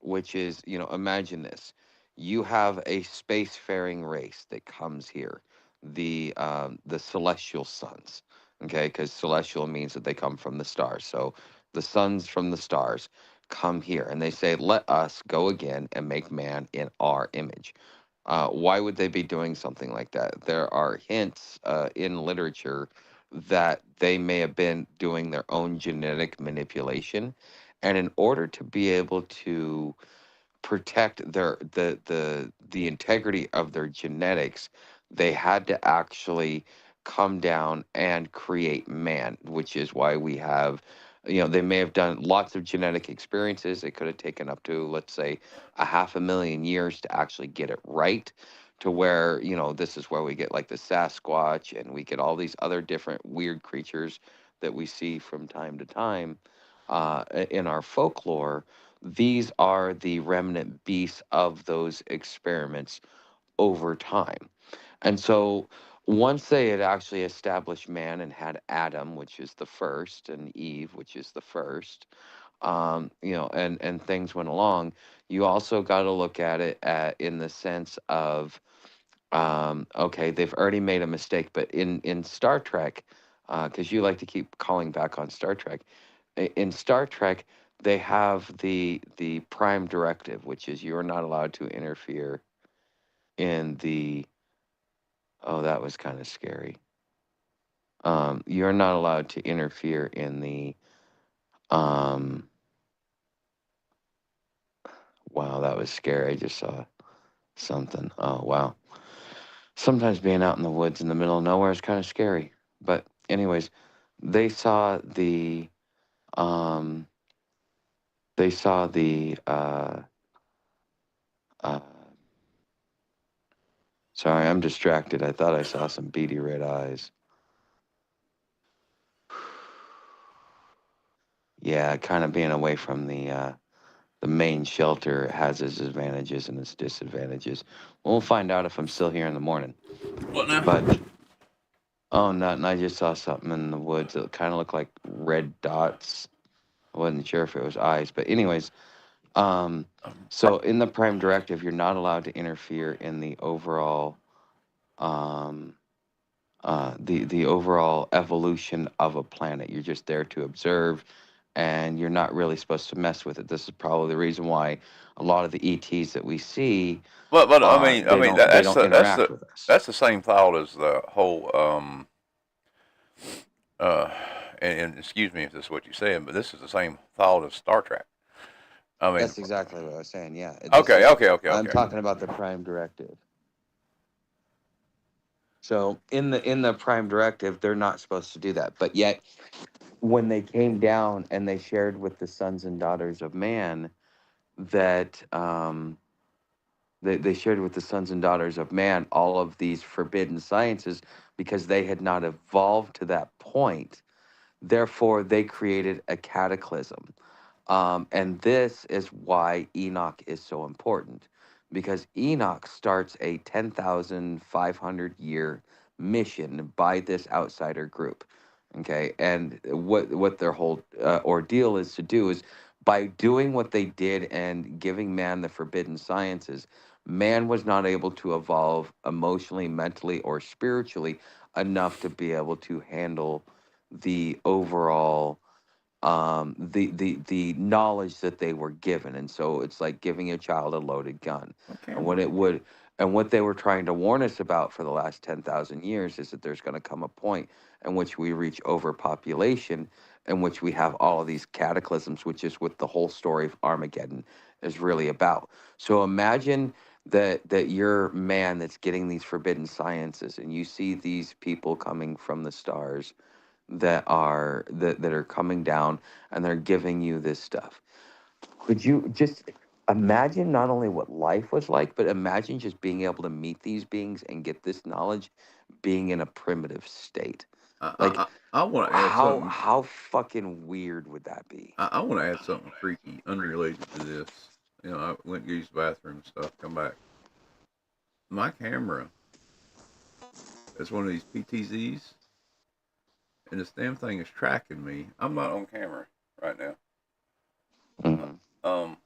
Which is, imagine this. You have a spacefaring race that comes here, the celestial sons, okay? Because celestial means that they come from the stars. So the sons from the stars come here, and they say, "Let us go again and make man in our image." Why would they be doing something like that? There are hints in literature that they may have been doing their own genetic manipulation, and in order to be able to protect the integrity of their genetics, they had to actually come down and create man, which is why we have, they may have done lots of genetic experiences. It could have taken up to, let's say, a 500,000 years to actually get it right, to where, this is where we get like the Sasquatch, and we get all these other different weird creatures that we see from time to time in our folklore. These are the remnant beasts of those experiments over time. And so once they had actually established man and had Adam, which is the first, and Eve, which is the first, and things went along, you also got to look at it in the sense of, okay, they've already made a mistake, but in Star Trek, because you like to keep calling back on Star Trek, in Star Trek, they have the prime directive, which is you're not allowed to interfere in the. Oh, that was kind of scary. You're not allowed to interfere in the. Um, wow, that was scary. I just saw something. Oh, wow. Sometimes being out in the woods in the middle of nowhere is kind of scary. But anyways, they saw the. Um, they saw the. Uh, Sorry, I'm distracted. I thought I saw some beady red eyes. Yeah, kind of being away from the main shelter has its advantages and its disadvantages. We'll find out if I'm still here in the morning. What now? But oh, nothing. I just saw something in the woods that kind of looked like red dots. I wasn't sure if it was eyes, but anyways, um, so in the prime directive, you're not allowed to interfere in the overall um, the overall evolution of a planet. You're just there to observe, and you're not really supposed to mess with it. This is probably the reason why a lot of the ETs that we see, But I mean they that's don't interact with us. that's the same thought as the whole uh and excuse me if this is what you're saying, but this is the same thought as Star Trek. I mean, That's exactly what I was saying. Yeah, this okay, is. I'm okay. talking about the prime directive. So in the prime directive, they're not supposed to do that. But yet, when they came down and they shared with the sons and daughters of man that they shared with the sons and daughters of man all of these forbidden sciences because they had not evolved to that point. Therefore, they created a cataclysm. And this is why Enoch is so important, because Enoch starts a 10,500 year mission by this outsider group. Okay. And what their whole ordeal is to do is, by doing what they did and giving man the forbidden sciences, man was not able to evolve emotionally, mentally, or spiritually enough to be able to handle the overall the knowledge that they were given. And so it's like giving a child a loaded gun. On And what camera. it would and what they were trying to warn us about for the last 10,000 years is that there's going to come a point in which we reach overpopulation, in which we have all of these cataclysms, which is what the whole story of Armageddon is really about. So imagine that you're man that's getting these forbidden sciences, and you see these people coming from the stars that are coming down, and they're giving you this stuff. Could you just imagine not only what life was like, but imagine just being able to meet these beings and get this knowledge being in a primitive state? I Like, I, I want to add how something. how fucking weird would that be? I want to add something freaky, unrelated to this. You know, I went to use the bathroom and stuff. Come back. My camera is one of these PTZs, and this damn thing is tracking me. I'm not on camera right now. Hmm. Um,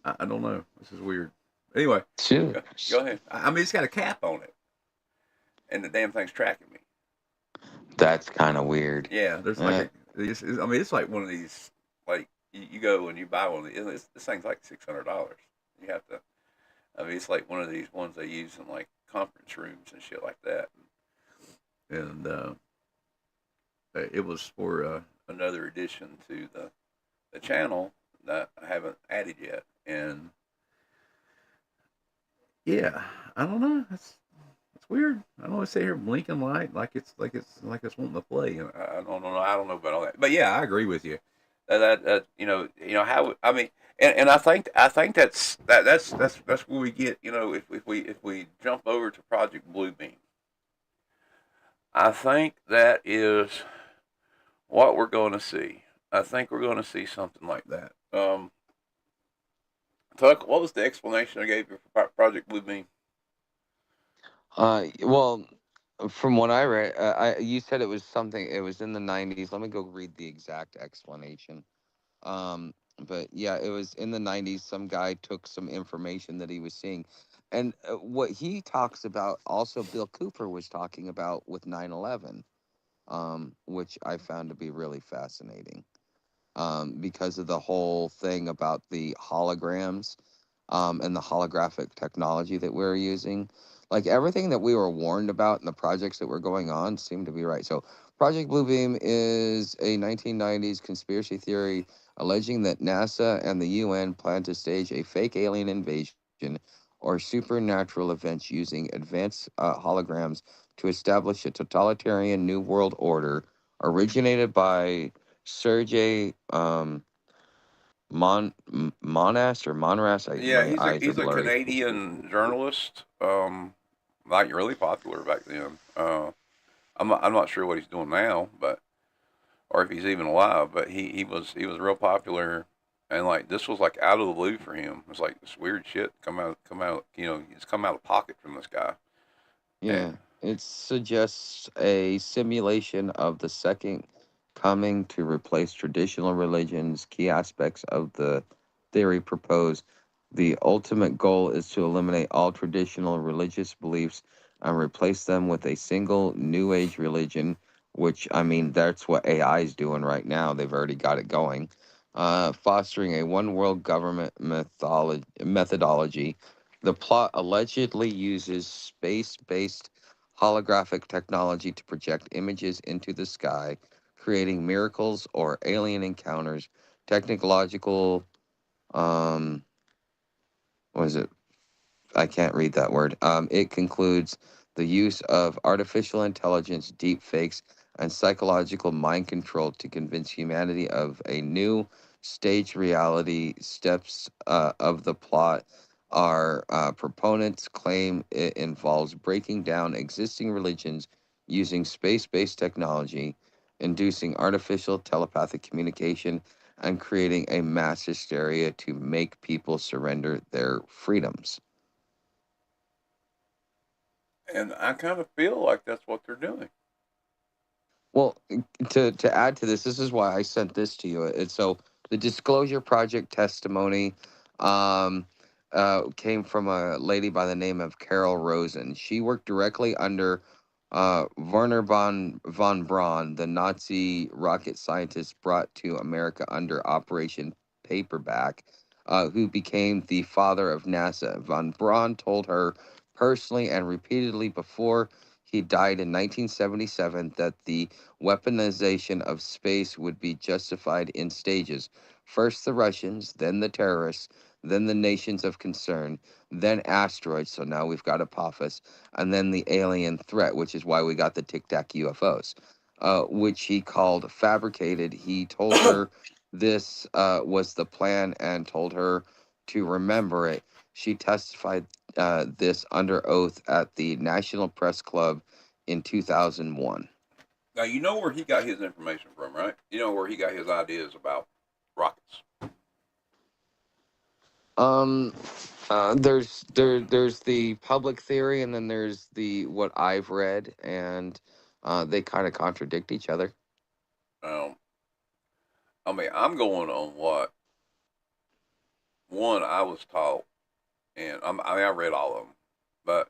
I don't know. This is weird. Anyway, Shoot, go ahead. I mean, it's got a cap on it, and the damn thing's tracking me. that's kind of weird. Yeah, there's like Eh, a. I mean, it's like one of these. Like you go and you buy one of these. This thing's like $600. You have to. I mean, it's like one of these ones they use in like conference rooms and shit like that. and it was for another addition to the channel that I haven't added yet. And yeah, I don't know. It's weird. I don't want to sit here blinking light like it's wanting to play. And I don't know. I don't know about all that. But yeah, I agree with you. That how I mean, and I think that's where we get, if we jump over to Project Bluebeam. I think that is what we're going to see. I think we're going to see something like that. Tuck, what was the explanation I gave you for Project Bluebeam? Well, from what I read, you said it was something. It was in the '90s. Let me go read the exact explanation. Um, but yeah, it was in the '90s. Some guy took some information that he was seeing, and what he talks about, also Bill Cooper was talking about with 9/11, which I found to be really fascinating, because of the whole thing about the holograms, and the holographic technology that we're using. Like everything that we were warned about in the projects that were going on seemed to be right. So, Project Bluebeam is a 1990s conspiracy theory alleging that NASA and the UN plan to stage a fake alien invasion or supernatural events using advanced holograms to establish a totalitarian new world order originated by Sergey Monas or Monras. Yeah, My he's a eyes are he's a blurry. Canadian journalist. Like really popular back then. I'm not sure what he's doing now, but or if he's even alive. But he was real popular, and like this was like out of the blue for him. It's like this weird shit come out. It's come out of pocket from this guy. And Yeah, it suggests a simulation of the second coming to replace traditional religions. Key aspects of the theory propose the ultimate goal is to eliminate all traditional religious beliefs and replace them with a single new age religion, which, I mean, that's what AI is doing right now. They've already got it going. Fostering a one world government methodology. The plot allegedly uses space based holographic technology to project images into the sky, creating miracles or alien encounters. Technological, um, what is it? I can't read that word. It concludes the use of artificial intelligence, deep fakes, and psychological mind control to convince humanity of a new staged reality. Steps of the plot are proponents claim it involves breaking down existing religions using space based technology, inducing artificial telepathic communication, and creating a mass hysteria to make people surrender their freedoms. and I kind of feel like that's what they're doing. Well, to add to this, this is why I sent this to you. It's so the Disclosure Project testimony um, came from a lady by the name of Carol Rosen. She worked directly under Werner von Braun, the Nazi rocket scientist brought to America under Operation Paperback, who became the father of NASA. Von Braun told her personally and repeatedly before he died in 1977 that the weaponization of space would be justified in stages. First the Russians, then the terrorists, then the nations of concern, then asteroids. So now we've got Apophis, and then the alien threat, which is why we got the Tic Tac UFOs, which he called fabricated. He told her this was the plan and told her to remember it. She testified this under oath at the National Press Club in 2001. Now you know where he got his information from, right? You know where he got his ideas about rockets. Um, there's the public theory, and then there's the what I've read, and they kind of contradict each other. Um, I mean, I'm going on what one I was taught, and I read all of them, but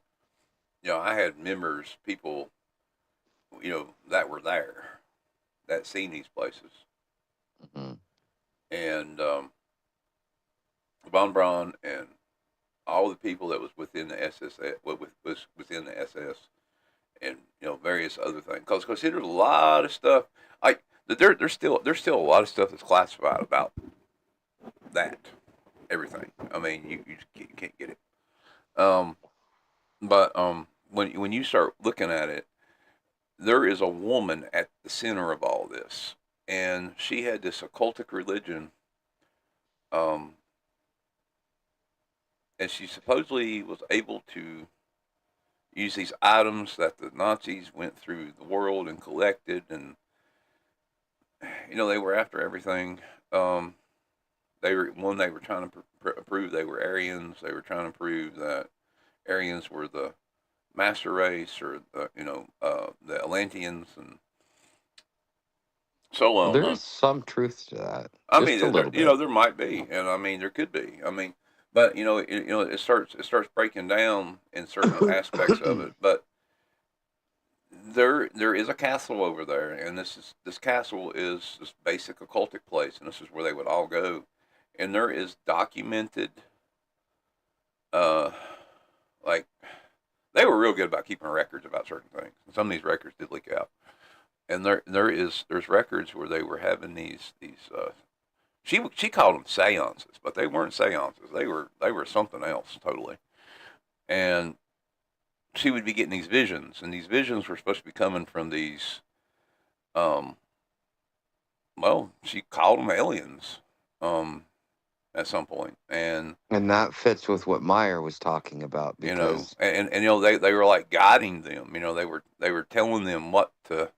I had members, people, that were there, that seen these places, Hmm. and Von Braun and all the people that was within the SS, was within the SS, and various other things. Because there's a lot of stuff like there's still a lot of stuff that's classified about that everything. I mean, you can't get it. Um, but when you start looking at it, there is a woman at the center of all this, and she had this occultic religion, um, and she supposedly was able to use these items that the Nazis went through the world and collected, and they were after everything. Um, they were trying to prove they were Aryans. They were trying to prove that Aryans were the master race, or the Atlanteans, and so on. There is some truth to that, I just a mean, little bit. there might be, and I mean, there could be. I mean, but it starts breaking down in certain aspects of it. But there is a castle over there, and this castle is this basic occultic place, and this is where they would all go, and there is documented, uh, like they were real good about keeping records about certain things. And some of these records did leak out, and there's records where they were having these. She called them seances, but they weren't seances. They were something else totally. And she would be getting these visions, and these visions were supposed to be coming from these. Um, well, she called them aliens. At some point, and And that fits with what Meyer was talking about because they were like guiding them. They were telling them what to,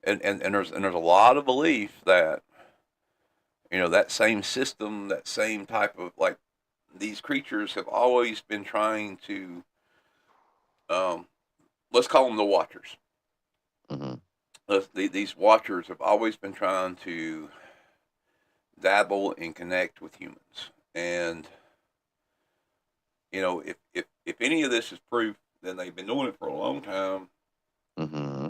and there's a lot of belief that that same system, that same type of, like, these creatures have always been trying to, um, let's call them the Watchers. hmm These Watchers have always been trying to dabble and connect with humans, and if any of this is proof, then they've been doing it for a long time, hmm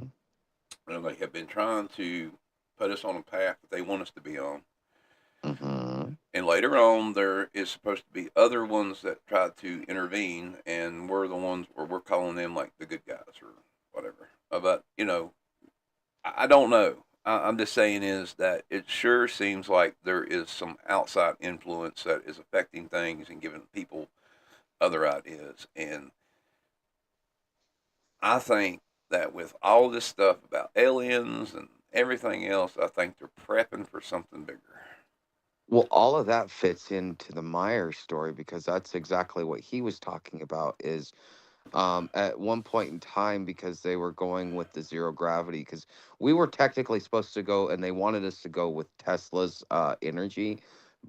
and they have been trying to put us on a path that they want us to be on. hmm And later on, there is supposed to be other ones that try to intervene, and we're the ones where we're calling them like the good guys or whatever. But I don't know. I'm just saying is that it sure seems like there is some outside influence that is affecting things and giving people other ideas. And I think that with all this stuff about aliens and everything else, I think they're prepping for something bigger. Well, all of that fits into the Meyer story because that's exactly what he was talking about. Is at one point in time, because they were going with the zero gravity, because we were technically supposed to go, and they wanted us to go with Tesla's energy,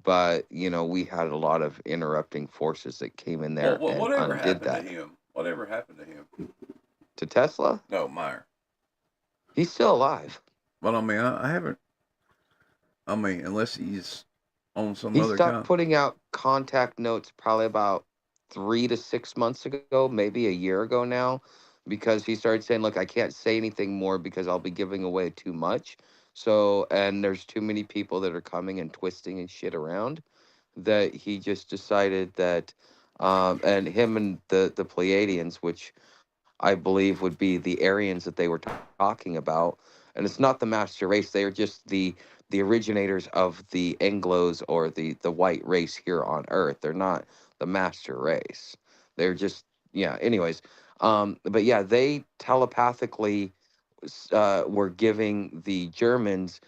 but we had a lot of interrupting forces that came in Well, there and whatever undid happened to that. him? Whatever happened to him? To Tesla, No, Meyer. he's still alive. But I mean, I haven't. I mean, unless he's on some He other stopped kind. putting out contact notes probably about 3 to 6 months ago, maybe a year ago now, because he started saying, "Look, I can't say anything more because I'll be giving away too much." So, and there's too many people that are coming and twisting and shit around that he just decided that, and him and the Pleiadians, which I believe would be the Aryans that they were talking about. And it's not the master race; they are just the originators of the Anglos or the white race here on Earth. They're not the master race. They're just yeah. Anyways, but yeah, they telepathically were giving the Germans,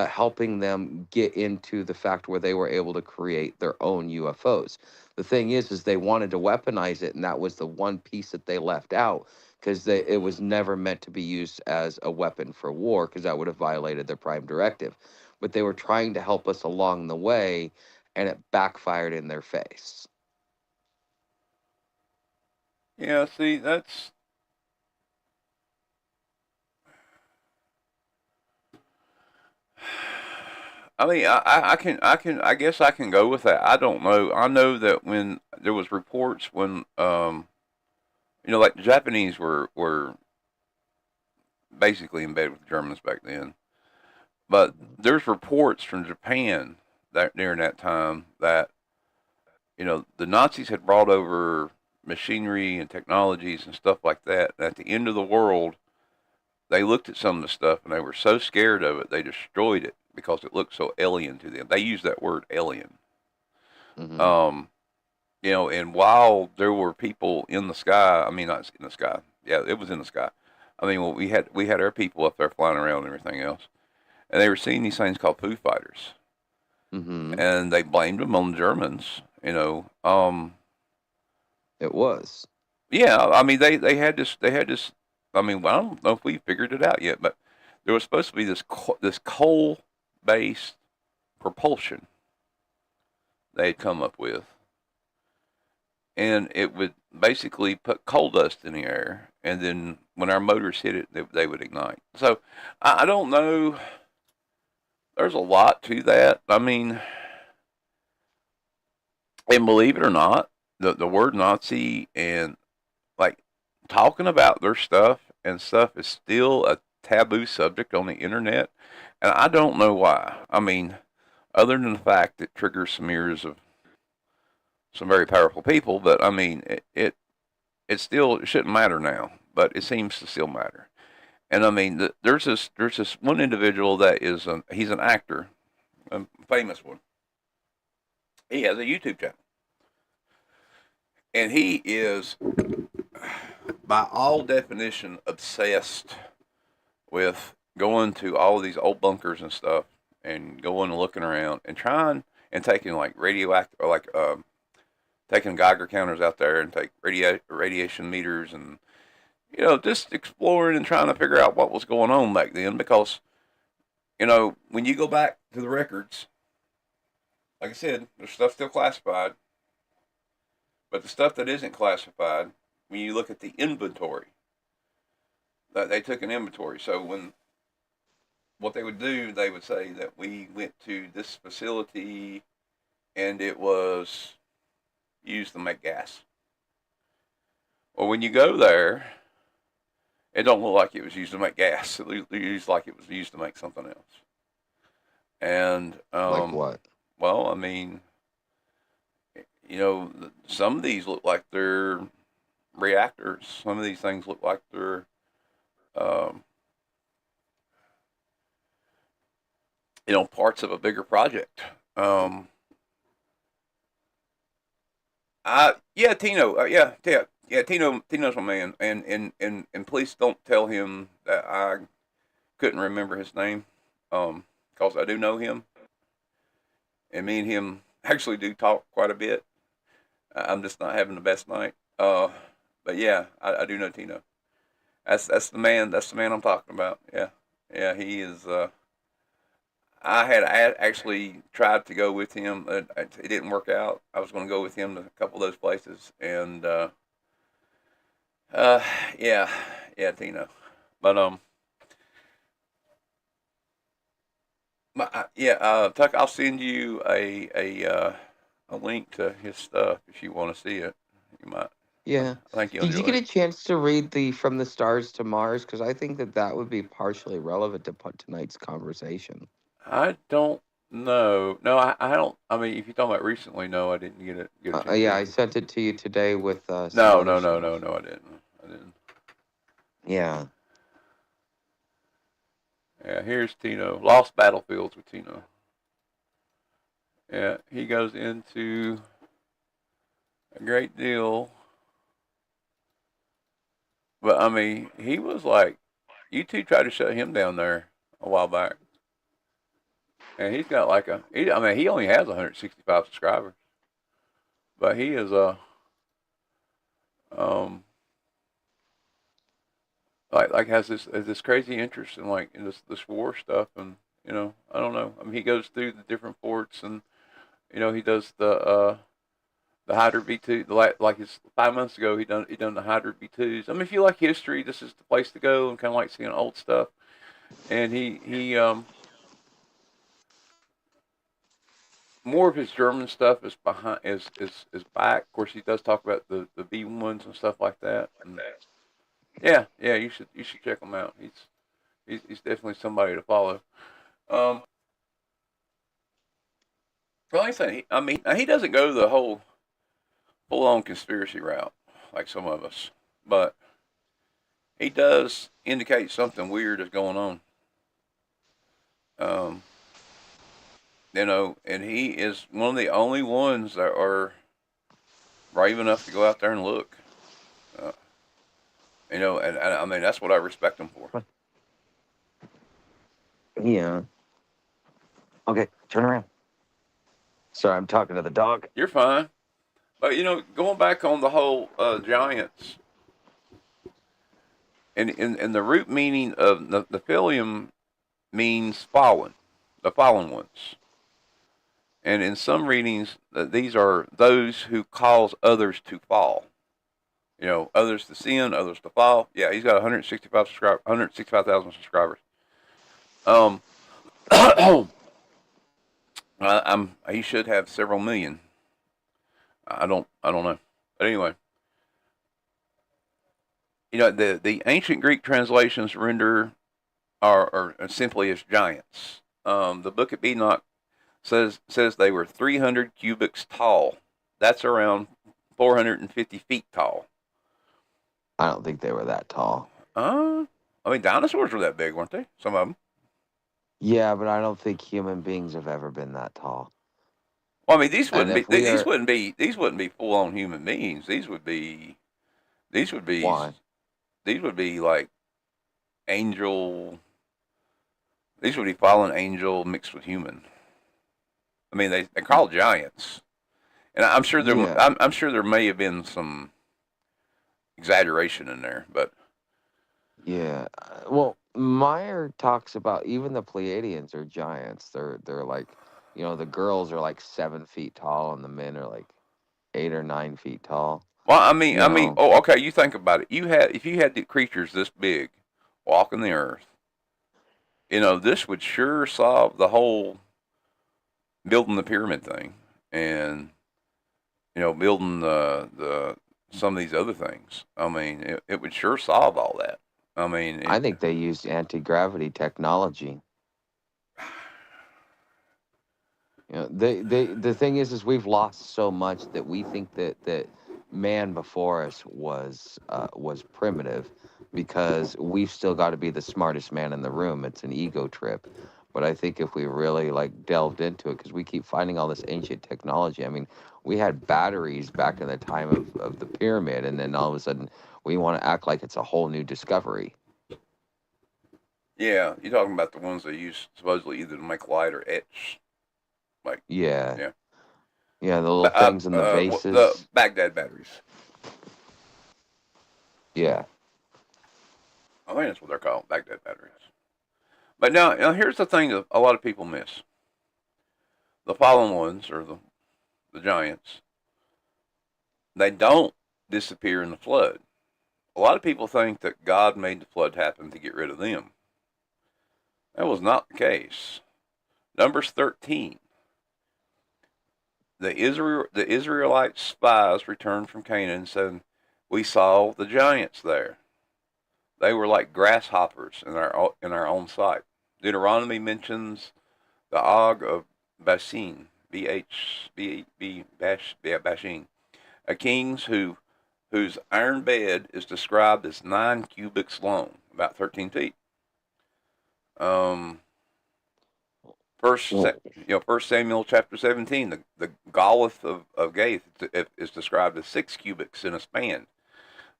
helping them get into the fact where they were able to create their own UFOs. The thing is they wanted to weaponize it, and that was the one piece that they left out because it was never meant to be used as a weapon for war because that would have violated their prime directive. But they were trying to help us along the way, and it backfired in their face. Yeah, see, that's. I mean, I guess I can go with that. I don't know. I know that when there was reports when, like the Japanese were basically in bed with the Germans back then. But there's reports from Japan that during that time that the Nazis had brought over machinery and technologies and stuff like that. And at the end of the world, they looked at some of the stuff and they were so scared of it, they destroyed it because it looked so alien to them. They used that word alien. Mm-hmm. Um, and while there were people in the sky, I mean, not in the sky. Yeah, it was in the sky. I mean, well, we had our people up there flying around and everything else, and they were seeing these things called Foo Fighters, Mm-hmm. and they blamed them on the Germans. It was. Yeah, I mean, they had this. I mean, I don't know if we figured it out yet, but there was supposed to be this coal based propulsion they had come up with, and it would basically put coal dust in the air, and then when our motors hit it, they would ignite. So I don't know. There's a lot to that. I mean, and believe it or not, the word Nazi and like talking about their stuff and stuff is still a taboo subject on the internet, and I don't know why. I mean, other than the fact it triggers some ears of some very powerful people, but I mean, it still it shouldn't matter now, but it seems to still matter. And I mean, there's this one individual that he's an actor, a famous one. He has a YouTube channel, and he is, by all definition, obsessed with going to all of these old bunkers and stuff, and going and looking around and trying and taking like radioactive or like taking Geiger counters out there and take radiation meters and just exploring and trying to figure out what was going on back then because when you go back to the records, like I said, there's stuff still classified, but the stuff that isn't classified, when you look at the inventory, that they took an inventory. So when what they would do, they would say that we went to this facility and it was used to make gas. Well, when you go there, it don't look like it was used to make gas. It looks like it was used to make something else. And Like what? well, I mean, some of these look like they're reactors. Some of these things look like they're, um, parts of a bigger project. Um, yeah, Tino, yeah, Tino's my man, and please don't tell him that I couldn't remember his name, because I do know him, and me and him actually do talk quite a bit. I'm just not having the best night. But yeah, I do know Tino. That's the man. That's the man I'm talking about. Yeah, yeah, he is. I had actually tried to go with him. It didn't work out. I was going to go with him to a couple of those places, and uh, yeah, yeah, Tino. But yeah, Tuck, I'll send you a link to his stuff if you want to see it. You might. Yeah. I think you'll Did you enjoy get it. a chance to read the From the Stars to Mars? Because I think that that would be partially relevant to tonight's conversation. I don't know. No, I don't. I mean, if you're talking about recently, no, I didn't get a chance to Yeah, read I it. sent it to you today with some No, other no, no, no, stuff. no, I didn't. I didn't. Yeah. Yeah, here's Tino. Lost Battlefields with Tino. Yeah, he goes into a great deal, but I mean, he was like, YouTube tried to shut him down there a while back, and he's got like I mean, he only has 165 subscribers, but he is um like has this crazy interest in like in this war stuff, and I don't know. I mean, he goes through the different forts, and he does the Hydra V2. Like his 5 months ago, he done the Hydra V2s. I mean, if you like history, this is the place to go, and kind of like seeing old stuff. And he more of his German stuff is behind is back. Of course, he does talk about the V1s and stuff like that. And yeah, yeah, you should check him out. He's definitely somebody to follow. Um, well, like I say, I mean, he doesn't go the whole full on conspiracy route. like some of us, but he does indicate something weird is going on. Um, and he is one of the only ones that are brave enough to go out there and look. Uh, and I mean that's what I respect him for. Yeah. Okay, turn around. Sorry, I'm talking to the dog. You're fine, but going back on the whole giants, and the root meaning of the Nephilim means fallen, the fallen ones. And in some readings, these are those who cause others to fall. Others to sin, others to fall. Yeah, he's got 165,000 subscribers. Um, he should have several million. I don't know. But anyway, the ancient Greek translations render are simply as giants. The Book of Enoch says they were 300 cubits tall. That's around 450 feet tall. I don't think they were that tall. I mean, dinosaurs were that big, weren't they? Some of them. Yeah, but I don't think human beings have ever been that tall. Well, I mean, these And wouldn't be if we are, these wouldn't be full on human beings. These would be why? these would be like angel. These would be fallen angel mixed with human. I mean, they're called giants, and Yeah. I'm sure there may have been some exaggeration in there, but Yeah. Well, Meyer talks about even the Pleiadians are giants. They're like, the girls are like 7 feet tall, and the men are like 8 or 9 feet tall. well, You know. oh, okay. You think about it. If you had the creatures this big walking the earth, this would sure solve the whole building the pyramid thing, and building the some of these other things. I mean, it would sure solve all that. I mean, I think they used anti-gravity technology. The thing is we've lost so much that we think that man before us was primitive because we've still got to be the smartest man in the room. It's an ego trip. But I think if we really like delved into it, because we keep finding all this ancient technology. I mean, we had batteries back in the time of the pyramid, and then all of a sudden we want to act like it's a whole new discovery. yeah, you're talking about the ones they use supposedly either to make light or etch, like Yeah, yeah, yeah, the little things in the the vases. Baghdad batteries. Yeah. I think that's what they're called, Baghdad batteries. But now here's the thing that a lot of people miss: the fallen ones or the giants. They don't disappear in the flood. A lot of people think that God made the flood happen to get rid of them. That was not the case. Numbers 13. The Israelite spies returned from Canaan and said, "We saw the giants there. They were like grasshoppers in our own sight." Deuteronomy mentions the Og of Bashan, Bashan, a kings whose iron bed is described as 9 cubits long, about 13 feet. Um, Well, First Samuel chapter 17, the Goliath of Gath is described as 6 cubits in a span,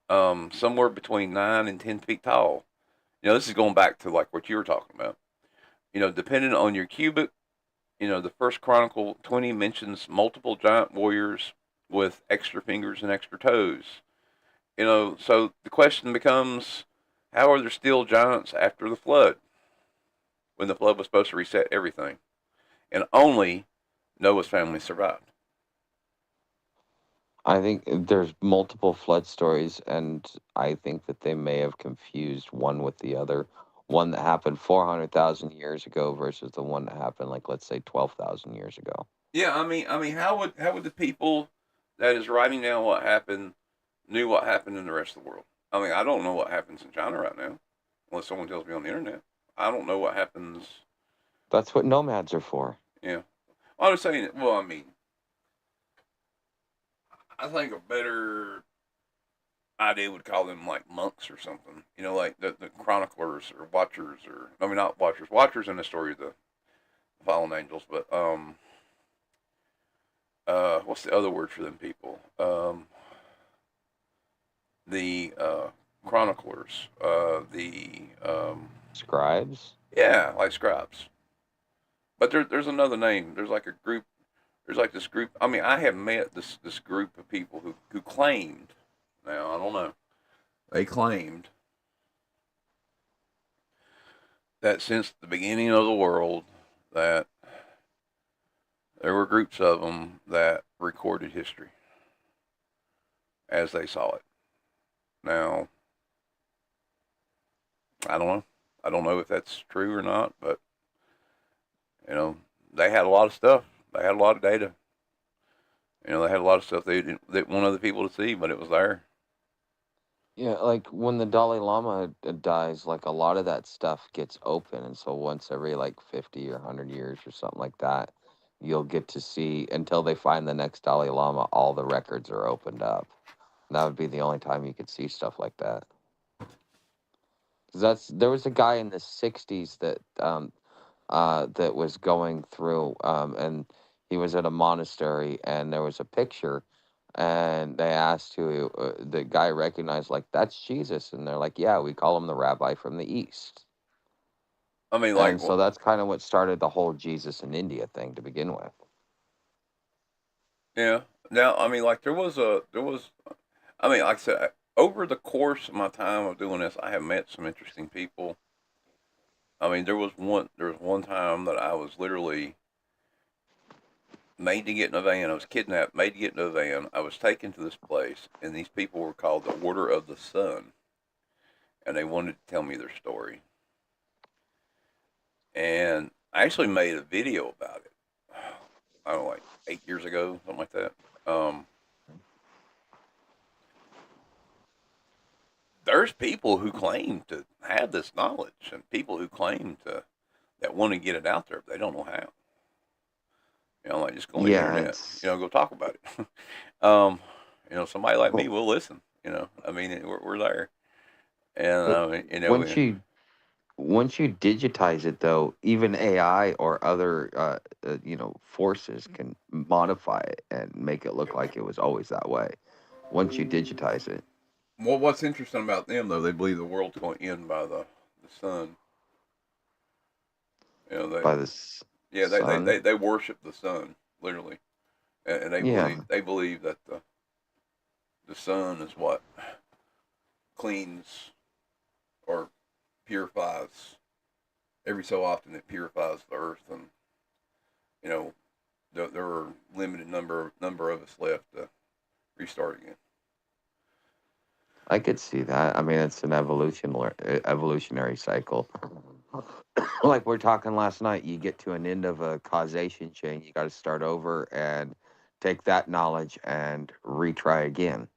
somewhere between 9 and 10 feet tall. This is going back to like what you were talking about. Depending on your cubit, the First Chronicle 20 mentions multiple giant warriors with extra fingers and extra toes. So the question becomes, how are there still giants after the flood? When the flood was supposed to reset everything, and only Noah's family survived. I think there's multiple flood stories, and I think that they may have confused one with the other. One that happened 400,000 years ago versus the one that happened, like, let's say 12,000 years ago. Yeah, how would the people that is writing down what happened knew what happened in the rest of the world? I mean, I don't know what happens in China right now, unless someone tells me on the internet. I don't know what happens. That's what nomads are for. Yeah, I was saying. Well, I mean, I think a better idea would call them like monks or something. Like the chroniclers or watchers, or I mean not watchers. Watchers in the story of the fallen angels, but what's the other word for them people? The chroniclers, the Scribes. yeah, like scribes. But there's another name. There's like a group. There's like this group. I mean, I have met this group of people who claimed. Now I don't know. They claimed that since the beginning of the world, that there were groups of them that recorded history as they saw it. Now, I don't know. I don't know if that's true or not, but they had a lot of stuff. They had a lot of data. They had a lot of stuff they want other people to see, but it was there. Yeah, like when the Dalai Lama dies, like a lot of that stuff gets open, and so once every like 50 or 100 years or something like that, you'll get to see until they find the next Dalai Lama, all the records are opened up. And that would be the only time you could see stuff like that. 'Cause there was a guy in the '60s that was going through, and he was at a monastery, and there was a picture, and they asked who the guy recognized, like, that's Jesus, and they're like, yeah, we call him the rabbi from the East. I mean, like, And so that's kind of what started the whole Jesus in India thing to begin with. yeah. Now, I mean, like, there was. I mean, like I said, over the course of my time of doing this, I have met some interesting people. I mean, there was one time that I was literally made to get in a van. I was kidnapped, made to get in a van. I was taken to this place, and these people were called the Order of the Sun, and they wanted to tell me their story. And I actually made a video about it. I don't know, like 8 years ago, something like that. Um, there's people who claim to have this knowledge, and people who claim to that want to get it out there, but they don't know how. Like just go on the Yeah, internet, it's go talk about it. um, somebody like me well, will listen. I mean, we're there, and but once we, you once you digitize it, though, even AI or other forces can modify it and make it look like it was always that way. Once you digitize it well, what's interesting about them though, they believe the world's going to end by the sun. They by this yeah sun. they worship the sun literally, and they Yeah, believe that the sun is what cleans or purifies. Every so often, it purifies the earth, and you know there are limited number of us left to restart again. I could see that. I mean, it's an evolutionary cycle. Like we're talking last night, you get to an end of a causation chain, you got to start over and take that knowledge and retry again.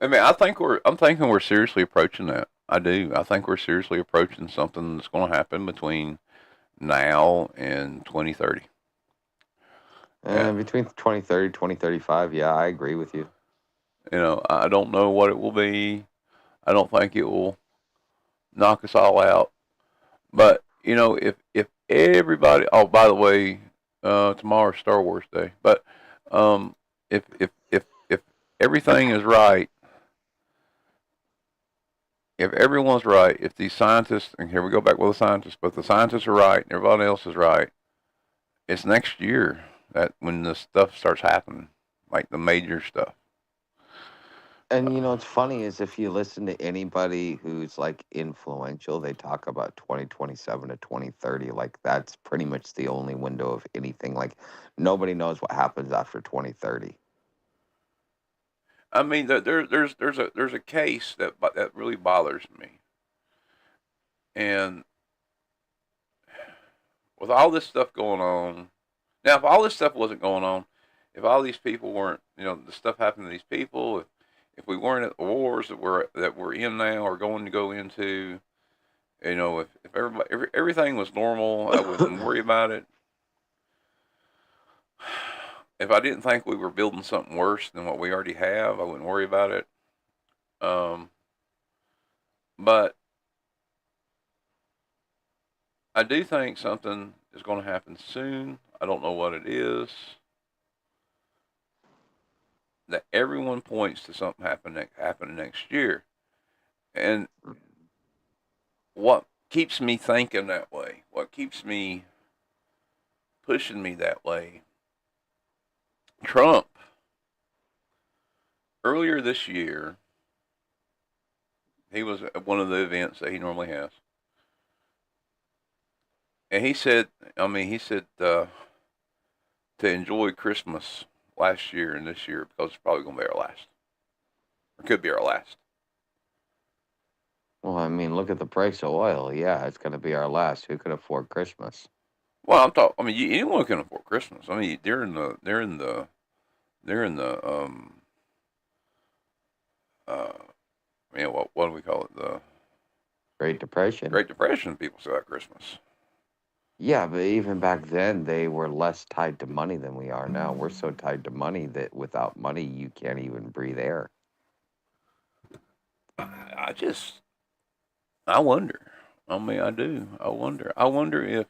I mean, I'm thinking we're seriously approaching that. I do. I think we're seriously approaching something that's going to happen between now and 2030. And And between 2030, 2035, yeah, I agree with you. I don't know what it will be. I don't think it will knock us all out. But if everybody, oh, by the way, tomorrow's Star Wars Day. But if everything is right, if everyone's right, if these scientists, and here we go back with the scientists, but the scientists are right and everybody else is right, it's next year that when the stuff starts happening, like the major stuff. And what's funny is if you listen to anybody who's like influential, they talk about 2027 to 2030. Like that's pretty much the only window of anything. Like nobody knows what happens after 2030. I mean, there's a case that really bothers me, and with all this stuff going on, now if all this stuff wasn't going on, if all these people weren't, the stuff happened to these people, if we weren't at the wars that we're in now or going to go into, if everything was normal, I wouldn't worry about it. If I didn't think we were building something worse than what we already have, I wouldn't worry about it. Um, but I do think something is going to happen soon. I don't know what it is. That everyone points to something happening next year, and what keeps me thinking that way, what keeps me pushing me that way, Trump earlier this year, he was at one of the events that he normally has, and he said, to enjoy Christmas last year and this year because it's probably going to be our last, or could be our last. Well, I mean, look at the price of oil. Yeah, it's going to be our last. Who could afford Christmas? Well, I'm talking. I mean, anyone can afford Christmas. I mean, during the uh, what do we call it? The Great Depression. Great Depression. People still have Christmas. Yeah, but even back then, they were less tied to money than we are now. We're so tied to money that without money, you can't even breathe air. I just, I wonder. I mean, I do. I wonder. I wonder if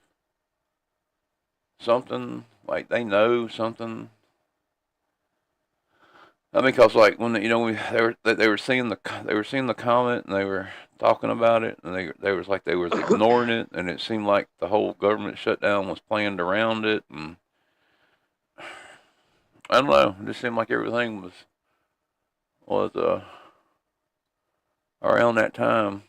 something like they know something. I mean, cause like when they were seeing the comment and they were talking about it and they was ignoring it and it seemed like the whole government shutdown was planned around it and I don't know. It just seemed like everything was around that time.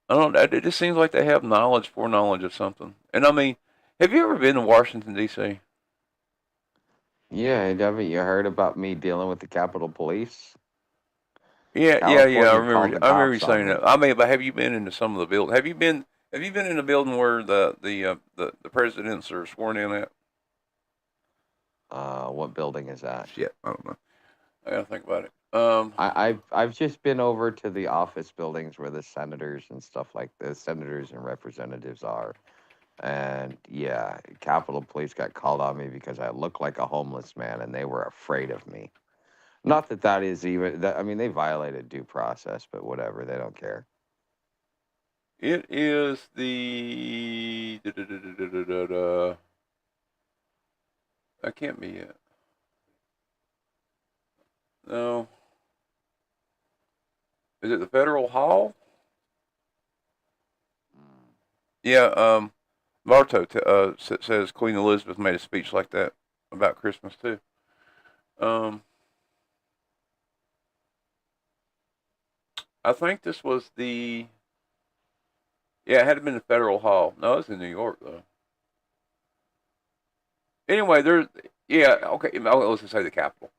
I don't. It just seems like they have foreknowledge of something. And I mean, have you ever been to Washington D.C.? Yeah, haven't you heard about me dealing with the Capitol Police? Yeah. California called the I remember you cops on saying me. that. I mean, but have you been into some of the buildings? Have you been in the building where the presidents are sworn in at? What building is that? Shit, I don't know. I gotta think about it. I've just been over to the office buildings where the senators and stuff like the senators and representatives are. And yeah, Capitol Police got called on me because I look like a homeless man and they were afraid of me. Not that that is even that I mean they violated due process, but whatever, they don't care. It is the that can't be it. No, is it the Federal Hall? Mm. Yeah. Barto says Queen Elizabeth made a speech like that about Christmas too. Um, I think this was the yeah, it had been the Federal Hall. No, it's in New York though. Anyway, there's yeah, okay. Let's just say the Capitol.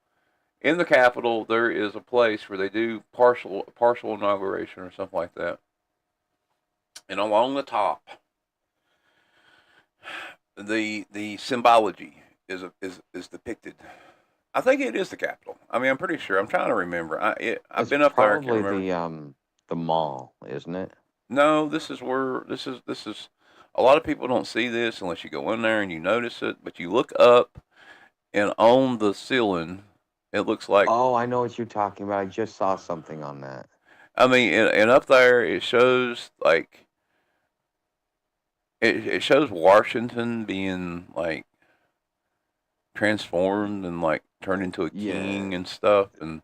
In the Capitol, there is a place where they do partial inauguration or something like that, and along the top, the symbology is depicted. I think it is the Capitol. I mean, I'm pretty sure. I'm trying to remember. I've It's been up there. I can't probably remember. the mall, isn't it? No, this is where this is. A lot of people don't see this unless you go in there and you notice it. But you look up and on the ceiling, it looks like. Oh, I know what you're talking about. I just saw something on that. I mean, and up there it shows like it shows Washington being like transformed and like turned into a Yeah. king and stuff and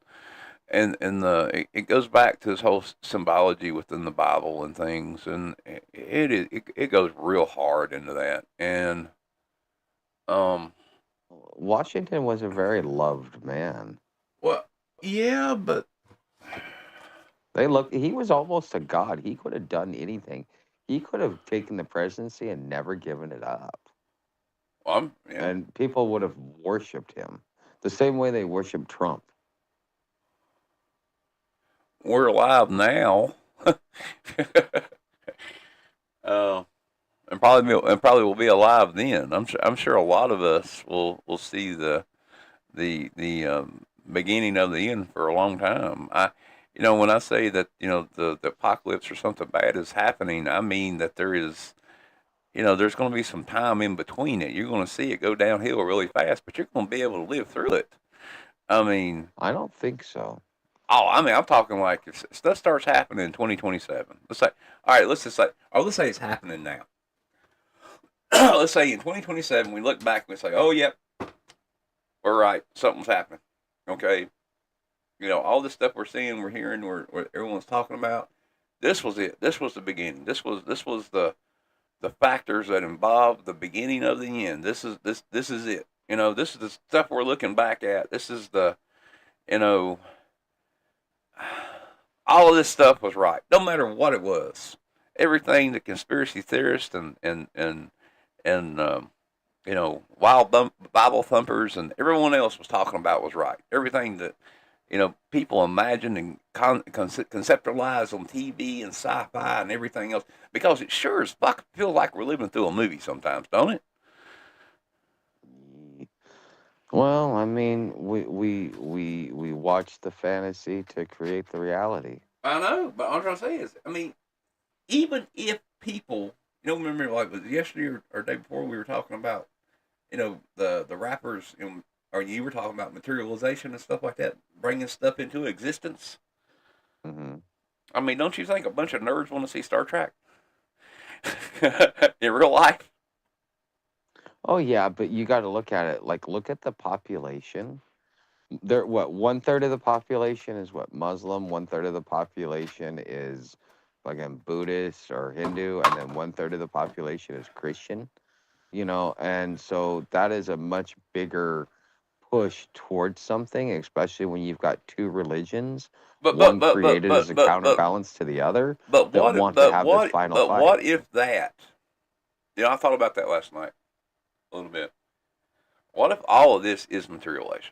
it goes back to this whole symbology within the Bible and things and it goes real hard into that and um Washington was a very loved man. well yeah but He was almost a god. He could have done anything. He could have taken the presidency and never given it up. I'm yeah And people would have worshipped him the same way they worship Trump. we're alive now uh, and probably will be alive then. I'm sure a lot of us will see the beginning of the end for a long time. When I say that the apocalypse or something bad is happening, I mean that there's going to be some time in between it. You're going to see it go downhill really fast, but you're going to be able to live through it. I mean, I don't think so. Oh, I mean, I'm talking like if stuff starts happening in 2027. Let's say, all right, let's just say, or let's say it's happening now. Let's say in 2027, we look back and we say, oh, yep, we're right. Something's happening. Okay. All this stuff we're seeing, we're hearing, we're everyone's talking about. This was it. This was the beginning. This was the factors that involve the beginning of the end. This is it. This is the stuff we're looking back at. This is the you know all of this stuff was right. No matter what it was. Everything the conspiracy theorists and wild Bible thumpers and everyone else was talking about was right. Everything that people imagine and conceptualize on TV and sci-fi and everything else, because it sure as fuck feels like we're living through a movie sometimes, don't it? Well, I mean, we watch the fantasy to create the reality. I know, but all I'm trying to say is, I mean, even if people, remember like was it yesterday or day before we were talking about, the rappers, or you were talking about materialization and stuff like that, bringing stuff into existence. Hmm. I mean, don't you think a bunch of nerds want to see Star Trek in real life? Oh yeah, but you got to look at it. Like, look at the population. There, what, one third of the population is what, Muslim. One third of the population is again Buddhist or Hindu, and then one third of the population is Christian. And so that is a much bigger push towards something, especially when you've got two religions, But one created as a but counterbalance to the other, but that what if, want to have this final but fight. what if that? I thought about that last night a little bit. What if all of this is materialization?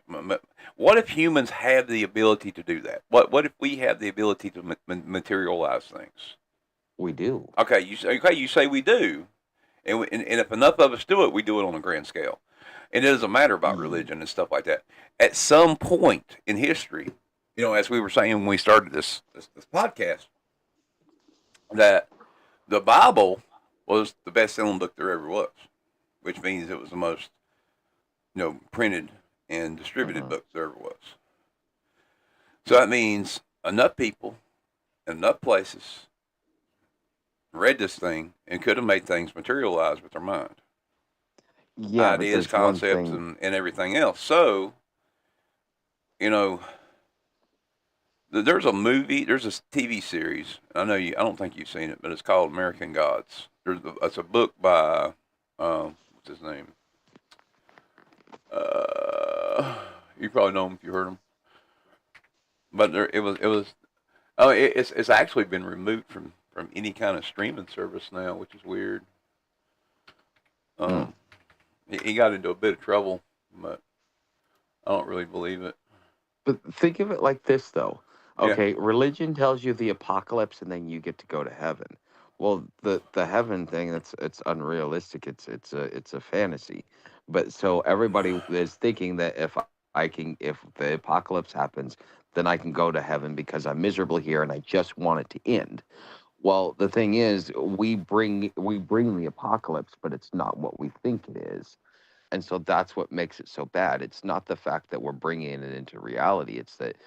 What if humans have the ability to do that? What if we have the ability to materialize things? We do. Okay, you say we do, and if enough of us do it, we do it on a grand scale. And it doesn't matter about Ye- religion and stuff like that. At some point in history, as we were saying when we started this podcast, that the Bible was the best selling book there ever was, which means it was the most printed and distributed uh book there ever was. So that means enough people in enough places read this thing and could have made things materialize with their mind, Yeah, but ideas, there's one concepts, thing. and everything else. So you know, there's a movie, there's a TV series. I know you. I don't think you've seen it, but it's called American Gods. It's a book by what's his name? You probably know him if you heard him. But it was. Oh, it's actually been removed from any kind of streaming service now, which is weird. Hmm. Um, he got into a bit of trouble, but I don't really believe it. But think of it like this, though. Yeah. Okay, religion tells you the apocalypse, and then you get to go to heaven. Well, the heaven thing, it's unrealistic. It's a fantasy. But so everybody is thinking that if the apocalypse happens, then I can go to heaven because I'm miserable here and I just want it to end. Well, the thing is, we bring the apocalypse, but it's not what we think it is. And so that's what makes it so bad. It's not the fact that we're bringing it into reality. It's that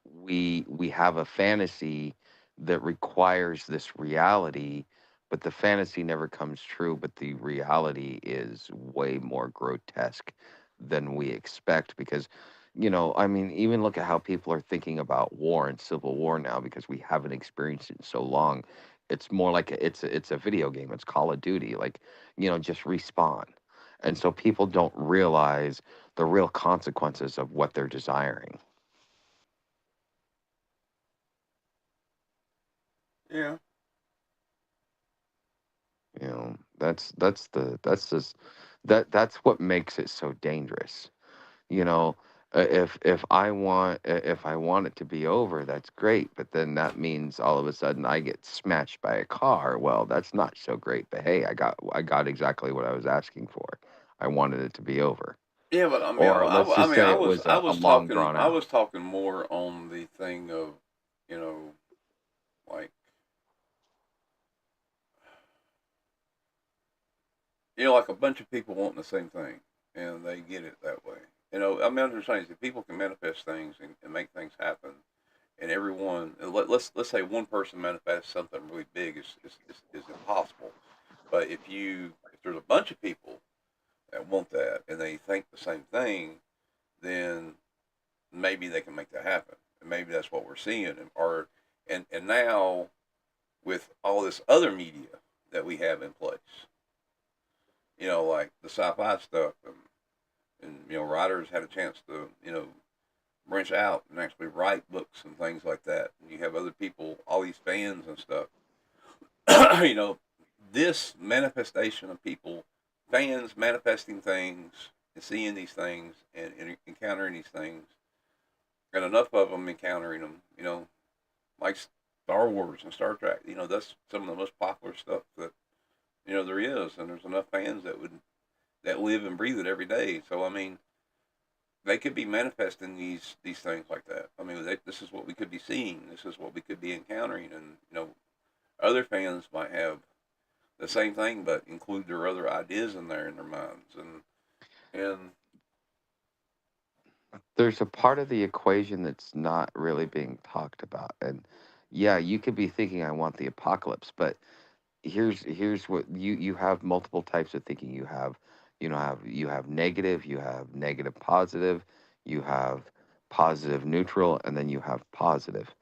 we have a fantasy that requires this reality, but the fantasy never comes true, but the reality is way more grotesque than we expect because I mean, even look at how people are thinking about war and civil war now because we haven't experienced it in so long. It's more like it's a video game. It's Call of Duty. Like, just respawn. And so people don't realize the real consequences of what they're desiring. Yeah. That's just that's what makes it so dangerous. You know, if I want it to be over, that's great, but then that means all of a sudden I get smashed by a car. Well, that's not so great, but hey, I got exactly what I was asking for. I wanted it to be over. Yeah, but I mean, Or let's I just mean, say it was I a was long talking, drawn out. more on the thing of, you know, like, like a bunch of people wanting the same thing, and they get it that way. I mean, I'm just saying that people can manifest things and make things happen, and everyone, let's say one person manifests something really big is impossible. But if there's a bunch of people that want that and they think the same thing, then maybe they can make that happen. And maybe that's what we're seeing. And now with all this other media that we have in place, like the sci-fi stuff, and writers had a chance to branch out and actually write books and things like that. And you have other people, all these fans and stuff. you know, this manifestation of people, fans manifesting things and seeing these things and encountering these things, and enough of them encountering them, like Star Wars and Star Trek. That's some of the most popular stuff that there is, and there's enough fans that live and breathe it every day. So I mean, they could be manifesting these things like that. I mean, this is what we could be seeing. This is what we could be encountering, and other fans might have the same thing, but include their other ideas in there in their minds, and There's a part of the equation that's not really being talked about. And yeah, you could be thinking I want the apocalypse, but here's what you have multiple types of thinking. You have negative, you have negative positive, you have positive neutral, and then you have positive.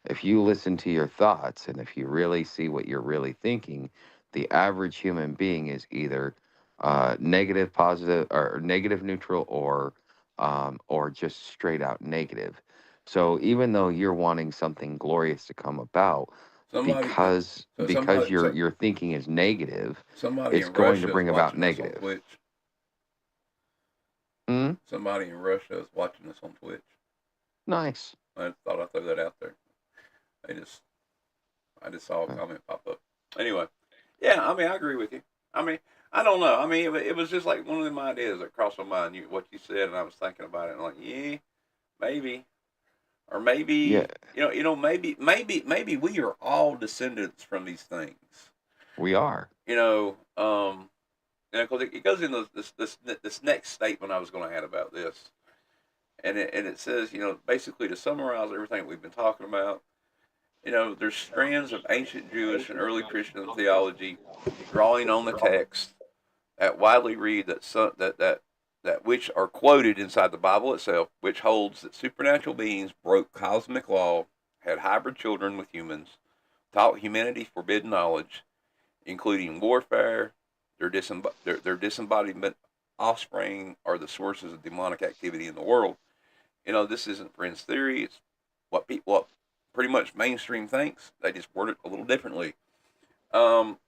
If you listen to your thoughts and if you really see what you're really thinking, the average human being is either negative positive or negative neutral, or just straight out negative. So even though you're wanting something glorious to come about, somebody, because your thinking is negative, somebody it's in going to Russia is bring about watching us on negative. Twitch. Mm, Somebody in Russia is watching us on Twitch. nice. I thought I'd throw that out there. I just I just saw a Uh, comment pop up. Anyway, yeah, I mean, I agree with you. I mean, I don't know. I mean, it was just like one of them ideas that crossed my mind. What you said, and I was thinking about it, and I'm like, yeah, maybe, or yeah, maybe we are all descendants from these things. we are. You know, because it goes into this next statement I was going to add about this, and it says, basically to summarize everything we've been talking about. There's strands of ancient Jewish and early Christian theology drawing on the text that widely read that which are quoted inside the Bible itself, which holds that supernatural beings broke cosmic law, had hybrid children with humans, taught humanity forbidden knowledge, including warfare. Their disembodiment offspring are the sources of demonic activity in the world. This isn't Friends theory. It's what pretty much mainstream thinks. They just word it a little differently. Um,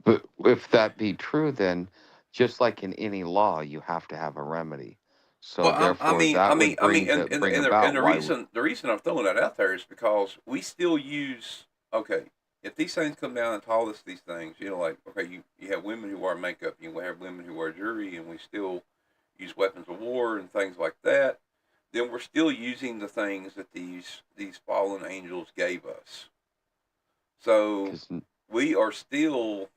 But if that be true, then just like in any law, you have to have a remedy. So well, I therefore, mean, I that mean, would I mean, bring and to and bring and the, and about the why we. reason I'm throwing that out there is because we still use okay. If these things come down and tell us these things, like okay, you have women who wear makeup, you have women who wear jewelry, and we still use weapons of war and things like that. Then we're still using the things that these fallen angels gave us. So Because we are still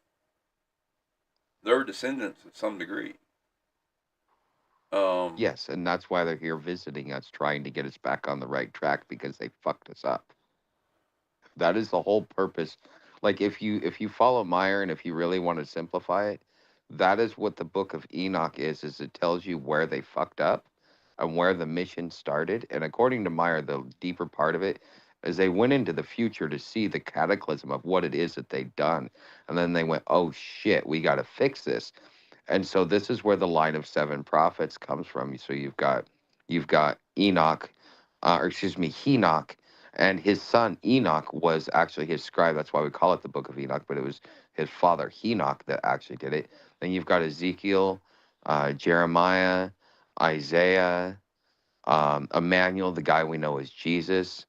their descendants to some degree. Um, yes, and that's why they're here visiting us, trying to get us back on the right track because they fucked us up. That is the whole purpose. Like if you follow Meyer and if you really want to simplify it, that is what the book of Enoch is it tells you where they fucked up and where the mission started. And according to Meyer, the deeper part of it is they went into the future to see the cataclysm of what it is that they'd done. And then they went, oh shit, we got to fix this. And so this is where the line of seven prophets comes from. So you've got Enoch, or excuse me, Henoch, and his son Enoch was actually his scribe. That's why we call it the Book of Enoch. But it was his father Henoch that actually did it. Then you've got Ezekiel, Jeremiah, Isaiah, Emmanuel, the guy we know as Jesus,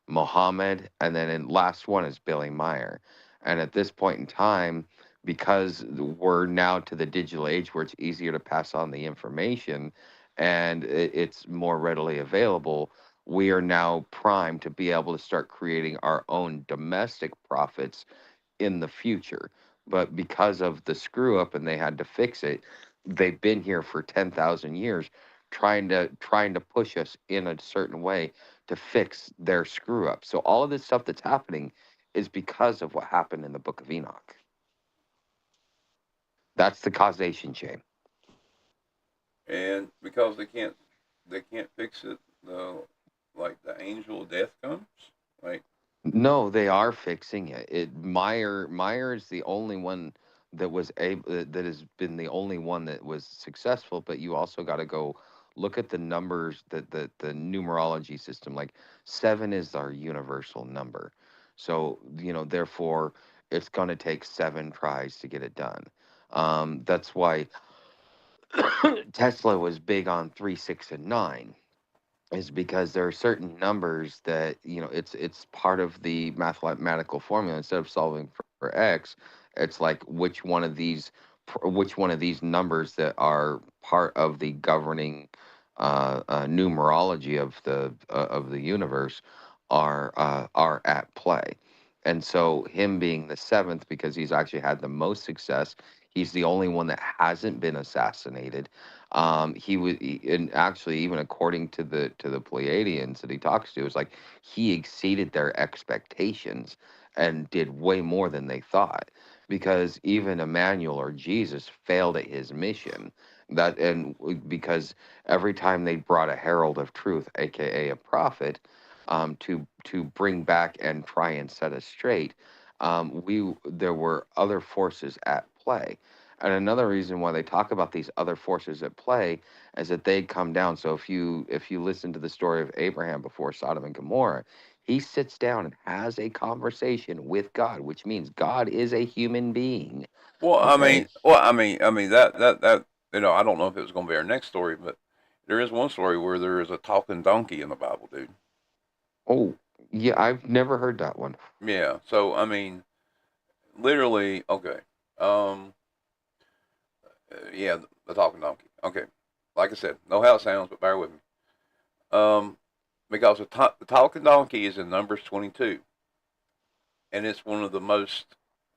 Mohammed, and then in last one is Billy Meyer. And at this point in time, because we're now to the digital age where it's easier to pass on the information and it's more readily available, we are now primed to be able to start creating our own domestic prophets in the future. But because of the screw up and they had to fix it, they've been here for 10,000 years trying to push us in a certain way to fix their screw up. So all of this stuff that's happening is because of what happened in the Book of Enoch. That's the causation chain. And because they can't fix it, like the angel of death comes. Like, No, they are fixing it. Meyer is the only one that was able that has been the only one that was successful. But you also got to go look at the numbers, the numerology system. Like seven is our universal number, so therefore it's going to take seven tries to get it done. That's why Tesla was big on three, six, and nine, is because there are certain numbers that it's part of the mathematical formula. Instead of solving for x, it's like which one of these numbers that are part of the governing numerology of the universe are at play. And so him being the seventh, because he's actually had the most success, he's the only one that hasn't been assassinated. He was, and actually, even according to the Pleiadians that he talks to, it's like he exceeded their expectations and did way more than they thought. Because even Emmanuel or Jesus failed at his mission. Because every time they brought a herald of truth, aka a prophet, to bring back and try and set us straight, we there were other forces at play. And another reason why they talk about these other forces at play is that they come down. So if you listen to the story of Abraham before Sodom and Gomorrah, he sits down and has a conversation with God, which means God is a human being. Okay. I mean that I don't know if it was going to be our next story, but there is one story where there is a talking donkey in the Bible, dude. Oh, yeah, I've never heard that one. Yeah. So I mean, literally, okay. Um, yeah, the talking donkey. Okay. Like I said, know how it sounds, but bear with me. Um, because the talking donkey is in Numbers 22, and it's one of the most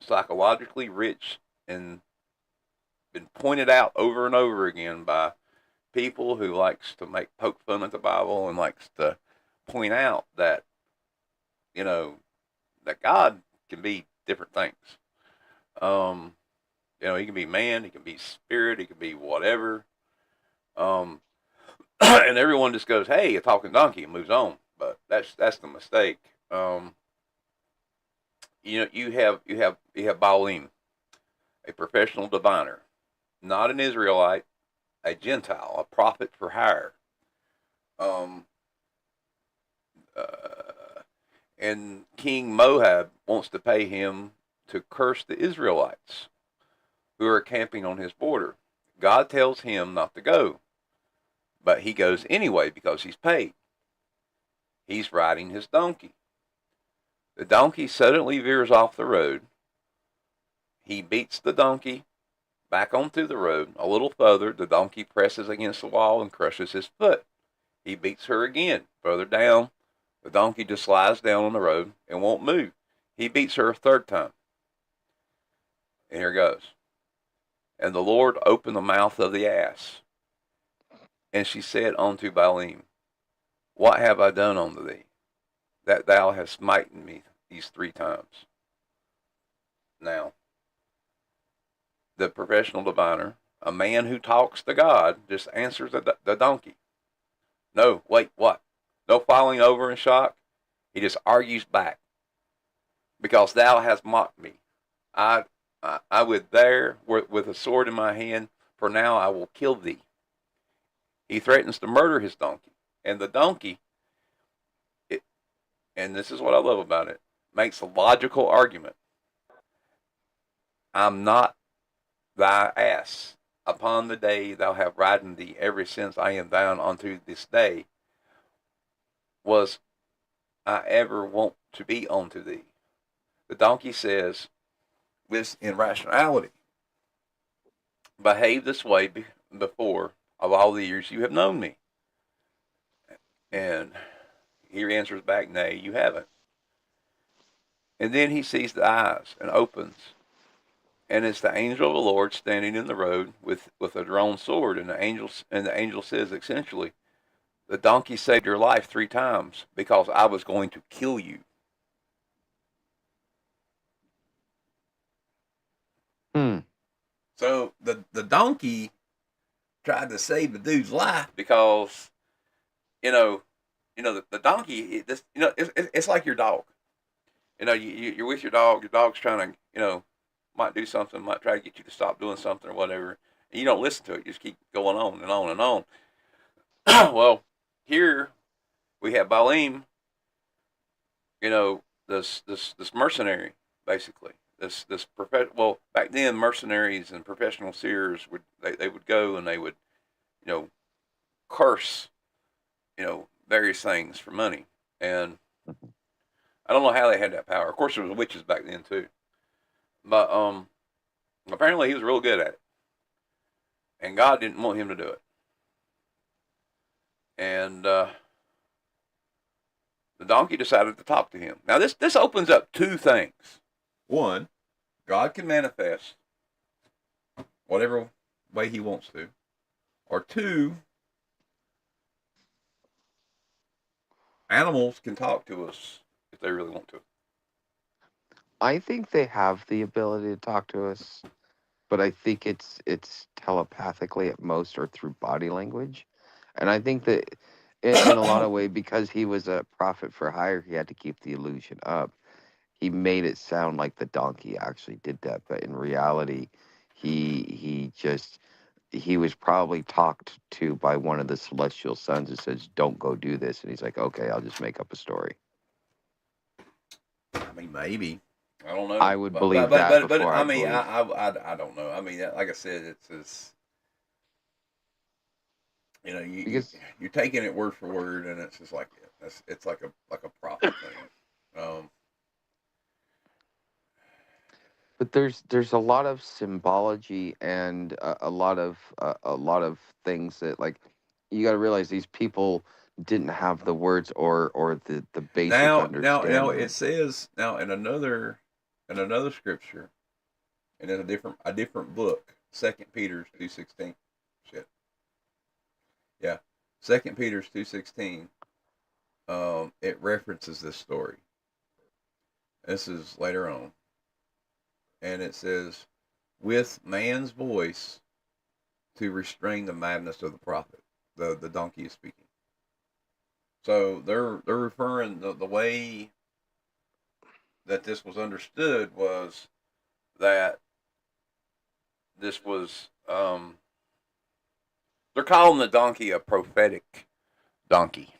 psychologically rich and been pointed out over and over again by people who likes to make poke fun at the Bible and likes to point out that you know that God can be different things. Um, he can be man, he can be spirit, he can be whatever. Um, and everyone just goes, "Hey, a talking donkey," and moves on. But that's the mistake. You have Baalim, a professional diviner, not an Israelite, a Gentile, a prophet for hire. Um, uh, and King Moab wants to pay him to curse the Israelites who are camping on his border. God tells him not to go, but he goes anyway because he's paid. He's riding his donkey. The donkey suddenly veers off the road. He beats the donkey back onto the road. A little further, the donkey presses against the wall and crushes his foot. He beats her again. Further down, the donkey just slides down on the road and won't move. He beats her a third time. And here goes. And the Lord opened the mouth of the ass. And she said unto Baalim, What have I done unto thee, that thou hast smitten me these three times? Now, the professional diviner, a man who talks to God, just answers the donkey. No, wait, what? No falling over in shock. He just argues back. Because thou hast mocked me. I, I would there with a sword in my hand, for now I will kill thee. He threatens to murder his donkey. And the donkey, it, and this is what I love about it, makes a logical argument. I'm not thy ass. Upon the day thou have ridden thee, ever since I am thine unto this day, was I ever wont to be unto thee. The donkey says, with in rationality, behave this way before of all the years you have known me. And he answers back, nay, you haven't. And then he sees the eyes and opens. and it's the angel of the Lord standing in the road with a drawn sword, and the angel says essentially, the donkey saved your life 3 times because I was going to kill you. Hmm. So the donkey tried to save the dude's life because you know the donkey it's like your dog. You're with your dog. Your dog's trying to might do something, might try to get you to stop doing something or whatever, and you don't listen to it. You just keep going on and on and on. Well, here we have Balaam, this mercenary basically. Well, back then mercenaries and professional seers they would go and they would you know curse various things for money, and I don't know how they had that power. Of course, there was witches back then too, but apparently he was real good at it, and God didn't want him to do it, and the donkey decided to talk to him. Now this opens up 2 things. One, God can manifest whatever way He wants to, or 2, animals can talk to us if they really want to. I think they have the ability to talk to us, but I think it's telepathically at most or through body language. And I think that in a lot of ways, because he was a prophet for hire, he had to keep the illusion up. He made it sound like the donkey actually did that, but in reality, he was probably talked to by one of the celestial sons who says, "Don't go do this," and he's like, "Okay, I'll just make up a story." I mean, maybe. I don't know, I would believe that before I I mean, believe. I don't know. I mean, like I said, it's just Because you're taking it word for word, and it's just like it's like a prophet thing. but there's a lot of symbology and a lot of things that, like, you got to realize these people didn't have the words or the basic Now it understanding. says now in another scripture and in a different book, Second Peter's 2:16. Shit, yeah, Second Peter's 2:16. It references this story. This is later on, and it says, "With man's voice to restrain the madness of the prophet." The donkey is speaking. So they're referring the way that this was understood was that this was they're calling the donkey a prophetic donkey,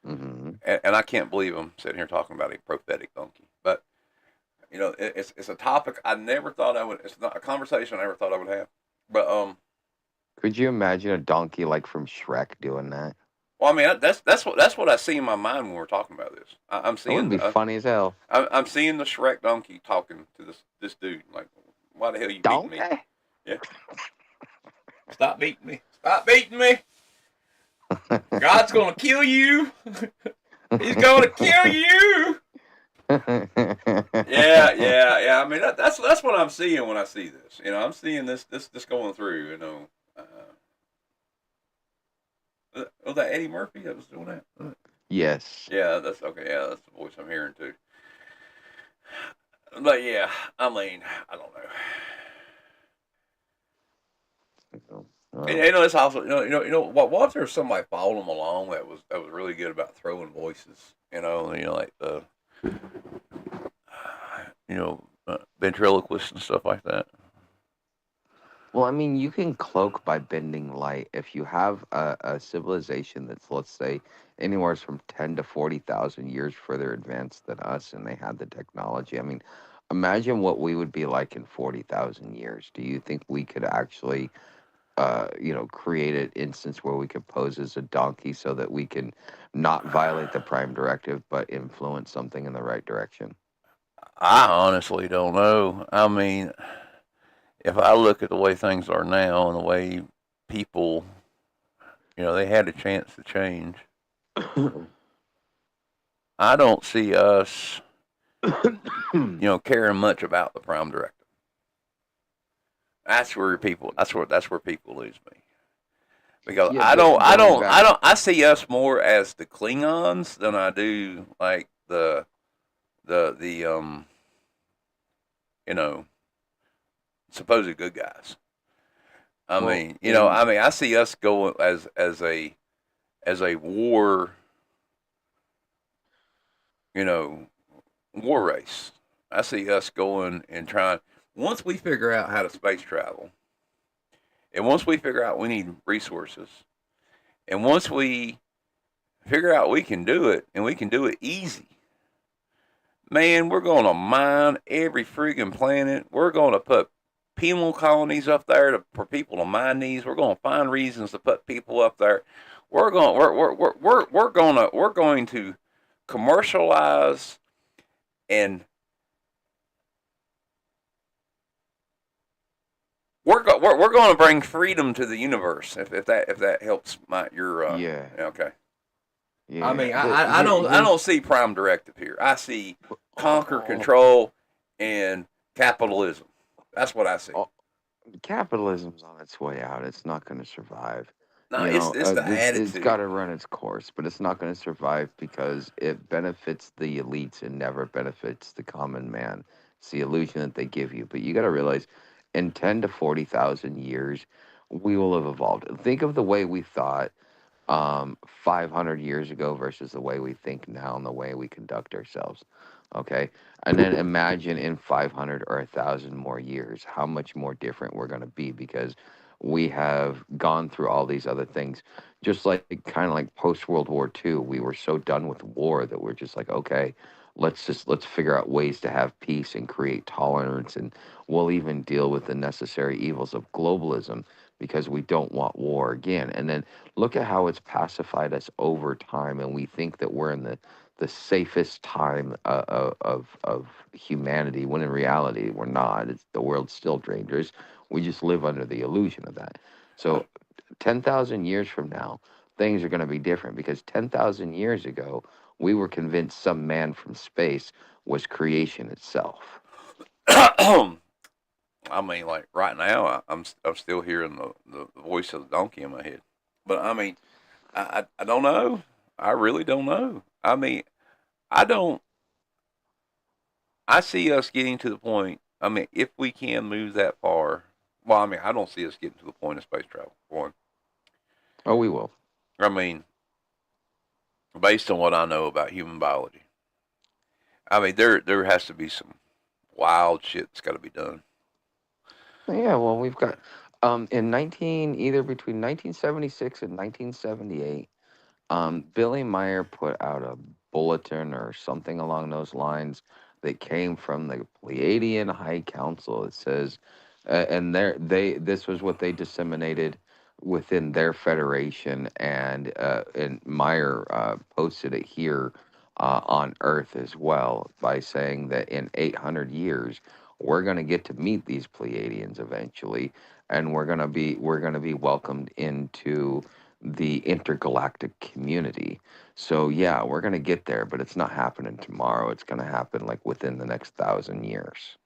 Hmm. and I can't believe I'm sitting here talking about a prophetic donkey. But it's a topic I never thought I would. It's not a conversation I ever thought I would have. But Could you imagine a donkey like from Shrek doing that? well, I mean that's what I see in my mind when we're talking about this. I'm That would seeing be funny as hell. I'm seeing the Shrek donkey talking to this dude like, why the hell are you beating me? Donkey. Yeah, stop beating me! Stop beating me! God's gonna kill you. He's gonna kill you. Yeah. I mean, that's what I'm seeing when I see this. I'm seeing this going through. Was that Eddie Murphy that was doing that? Yes. Yeah, that's okay. Yeah, that's the voice I'm hearing too. But yeah, I mean, I don't know. And, Well, it's also what was there somebody following him along that was really good about throwing voices. Like the ventriloquists and stuff like that. well, I mean, you can cloak by bending light. If you have a civilization that's, let's say, anywhere from 10 to 40,000 years further advanced than us, and they had the technology, I mean, imagine what we would be like in 40,000 years. Do you think we could actually, create an instance where we could pose as a donkey so that we can not violate the prime directive, but influence something in the right direction? I honestly don't know. I mean, if I look at the way things are now and the way people, they had a chance to change. I don't see us, caring much about the prime directive. That's where people lose me because Yeah, going back. I see us more as the Klingons than I do like the you know supposed good guys. Well, in I see us going as a war, you know, war race. I see us going and trying. Once we figure out how to space travel, and once we figure out we need resources, and once we figure out we can do it, and we can do it easy, man, we're going to mine every friggin' planet. We're going to put penal colonies up there for people to mine these. We're going to find reasons to put people up there. We're going to commercialize and we're going to bring freedom to the universe. If that helps your yeah, okay. I yeah. mean, The I here's don't see prime directive here. I see conquer, oh, control, and capitalism. That's what I see. oh, capitalism's on its way out. It's not going to survive. No, it's the It's got attitude. to run its course, but it's not going to survive because it benefits the elites and never benefits the common man. It's the illusion that they give you. But you got to realize, in 10 to 40,000 years, we will have evolved. Think of the way we thought 500 years ago versus the way we think now and the way we conduct ourselves. Okay. And then imagine in 500 or 1,000 more years how much more different we're going to be because we have gone through all these other things. Just like kind of like post World War II, we were so done with war that we're just like, okay, let's figure out ways to have peace and create tolerance, and we'll even deal with the necessary evils of globalism because we don't want war again. And then look at how it's pacified us over time, and we think that we're in the safest time of humanity, when in reality we're not. The world's still dangerous. We just live under the illusion of that. So 10,000 years from now, things are going to be different because 10,000 years ago, we were convinced some man from space was creation itself. I mean, like right now, I'm still hearing the voice of the donkey in my head. But I mean, I don't know. I really don't know. I mean, I don't. I see us getting to the point. I mean, if we can move that far, well, I mean, I don't see us getting to the point of space travel. One, Oh, we will. I mean, based on what I know about human biology, I mean, there has to be some wild shit that's got to be done. Yeah, well, we've got in 19 either between 1976 and 1978. Billy Meyer put out a bulletin or something along those lines that came from the Pleiadian High Council. It says, and this was what they disseminated within their federation, and Meyer posted it here on Earth as well by saying that in 800 years we're going to get to meet these Pleiadians eventually, and we're going to be welcomed into the intergalactic community. So yeah, we're gonna get there, but it's not happening tomorrow. It's gonna happen like within the next 1,000 years,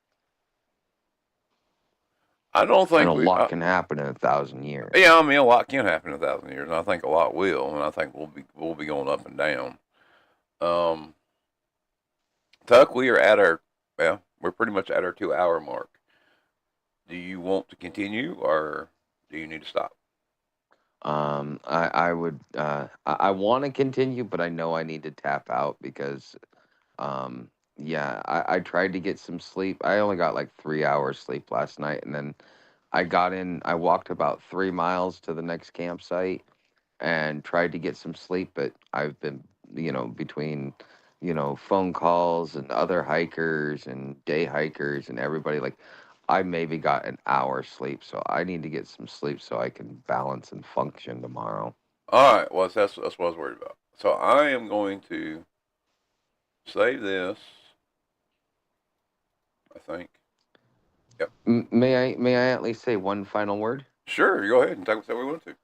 I don't and think a we. lot can happen in 1,000 years. Yeah, I mean, a lot can happen in 1,000 years, and I think a lot will, and I think we'll be going up and down. Um, Tuck, we are at our well, we're pretty much at our 2 hour mark. Do you want to continue, or do you need to stop? I would I want to continue, but I know I need to tap out because yeah, I tried to get some sleep. I only got like 3 hours sleep last night, and then I walked about 3 miles to the next campsite and tried to get some sleep, but I've been, between, phone calls and other hikers and day hikers and everybody, like, I maybe got an hour sleep, so I need to get some sleep so I can balance and function tomorrow. All right. Well, that's what I was worried about. So I am going to save this. I think. Yep. May I at least say one final word? Sure. You go ahead and talk what we want to.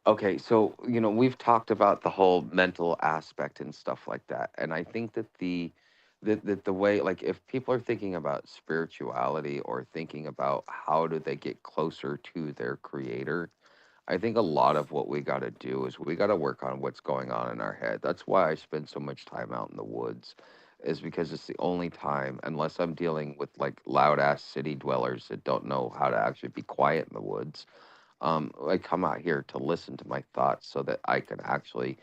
Okay, so we've talked about the whole mental aspect and stuff like that, and I think that that the way, like, if people are thinking about spirituality or thinking about how do they get closer to their creator, I think a lot of what we got to do is we got to work on what's going on in our head. That's why I spend so much time out in the woods, is because it's the only time, unless I'm dealing with like loud ass city dwellers that don't know how to actually be quiet in the woods. I come out here to listen to my thoughts so that I can actually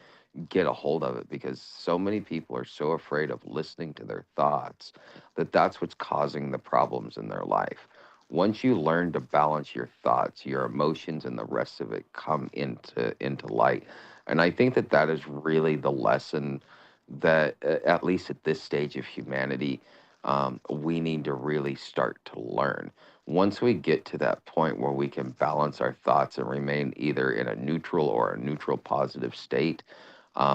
get a hold of it, because so many people are so afraid of listening to their thoughts that that's what's causing the problems in their life. Once you learn to balance your thoughts, your emotions and the rest of it come into light. And I think that that is really the lesson that, at least at this stage of humanity, we need to really start to learn. Once we get to that point where we can balance our thoughts and remain either in a neutral or a neutral positive state,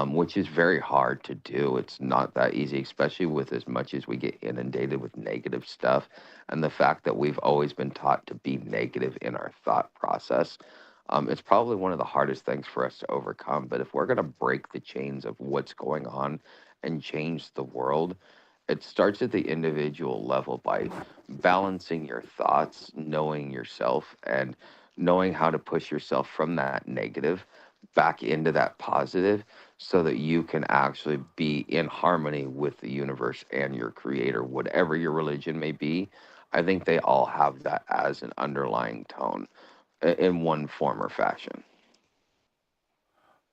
which is very hard to do. It's not that easy, especially with as much as we get inundated with negative stuff. And the fact that we've always been taught to be negative in our thought process, it's probably one of the hardest things for us to overcome. But if we're going to break the chains of what's going on and change the world, it starts at the individual level by balancing your thoughts, knowing yourself, and knowing how to push yourself from that negative back into that positive, so that you can actually be in harmony with the universe and your creator, whatever your religion may be. I think they all have that as an underlying tone, in one form or fashion.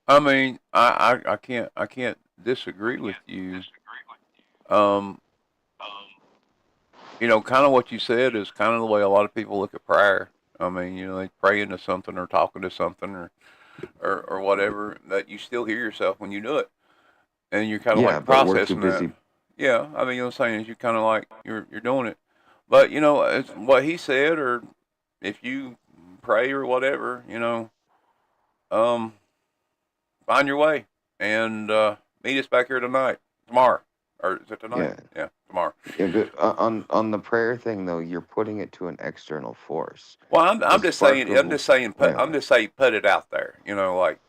I mean, I can't disagree with you. Um, kind of what you said is kind of the way a lot of people look at prayer. I mean, they pray into something or talking to something or whatever, that you still hear yourself when you do it, and you're kind of Yeah, like but we're too processing that. busy. Yeah, I mean, what I'm saying is you kind of like you're doing it, but it's what he said, or if you pray or whatever, um, find your way and meet us back here tonight, tomorrow, or is it tonight? Yeah. Yeah, tomorrow. Yeah, but on the prayer thing though, you're putting it to an external force. Well, I'm The just spark saying, of, yeah. I'm just saying, put it out there. Like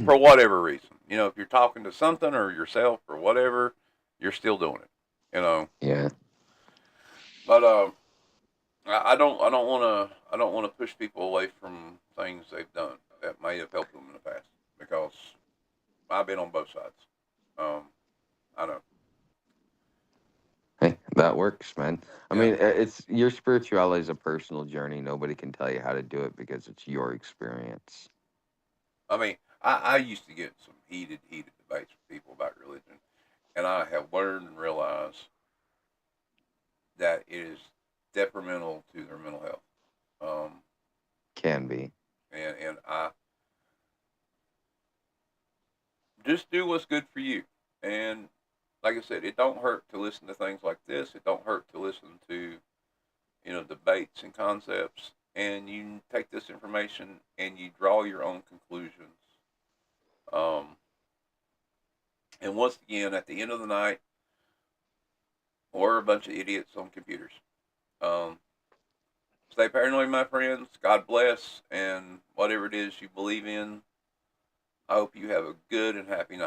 for whatever reason, if you're talking to something or yourself or whatever, you're still doing it. You know, Yeah. but I don't want to push people away from things they've done that may have helped them in the past, because I've been on both sides. Um, I know. Hey, that works, man. I Yeah. mean, it's your spirituality is a personal journey. Nobody can tell you how to do it because it's your experience. I mean, I used to get some heated debates with people about religion, and I have learned and realized that it is detrimental to their mental health. Um, Can be. and I just do what's good for you. And like I said, it don't hurt to listen to things like this. It don't hurt to listen to debates and concepts, and you take this information and you draw your own conclusions. Um, and once again, at the end of the night, we're a bunch of idiots on computers. Um, Stay paranoid, my friends. God bless, and whatever it is you believe in, I hope you have a good and happy night.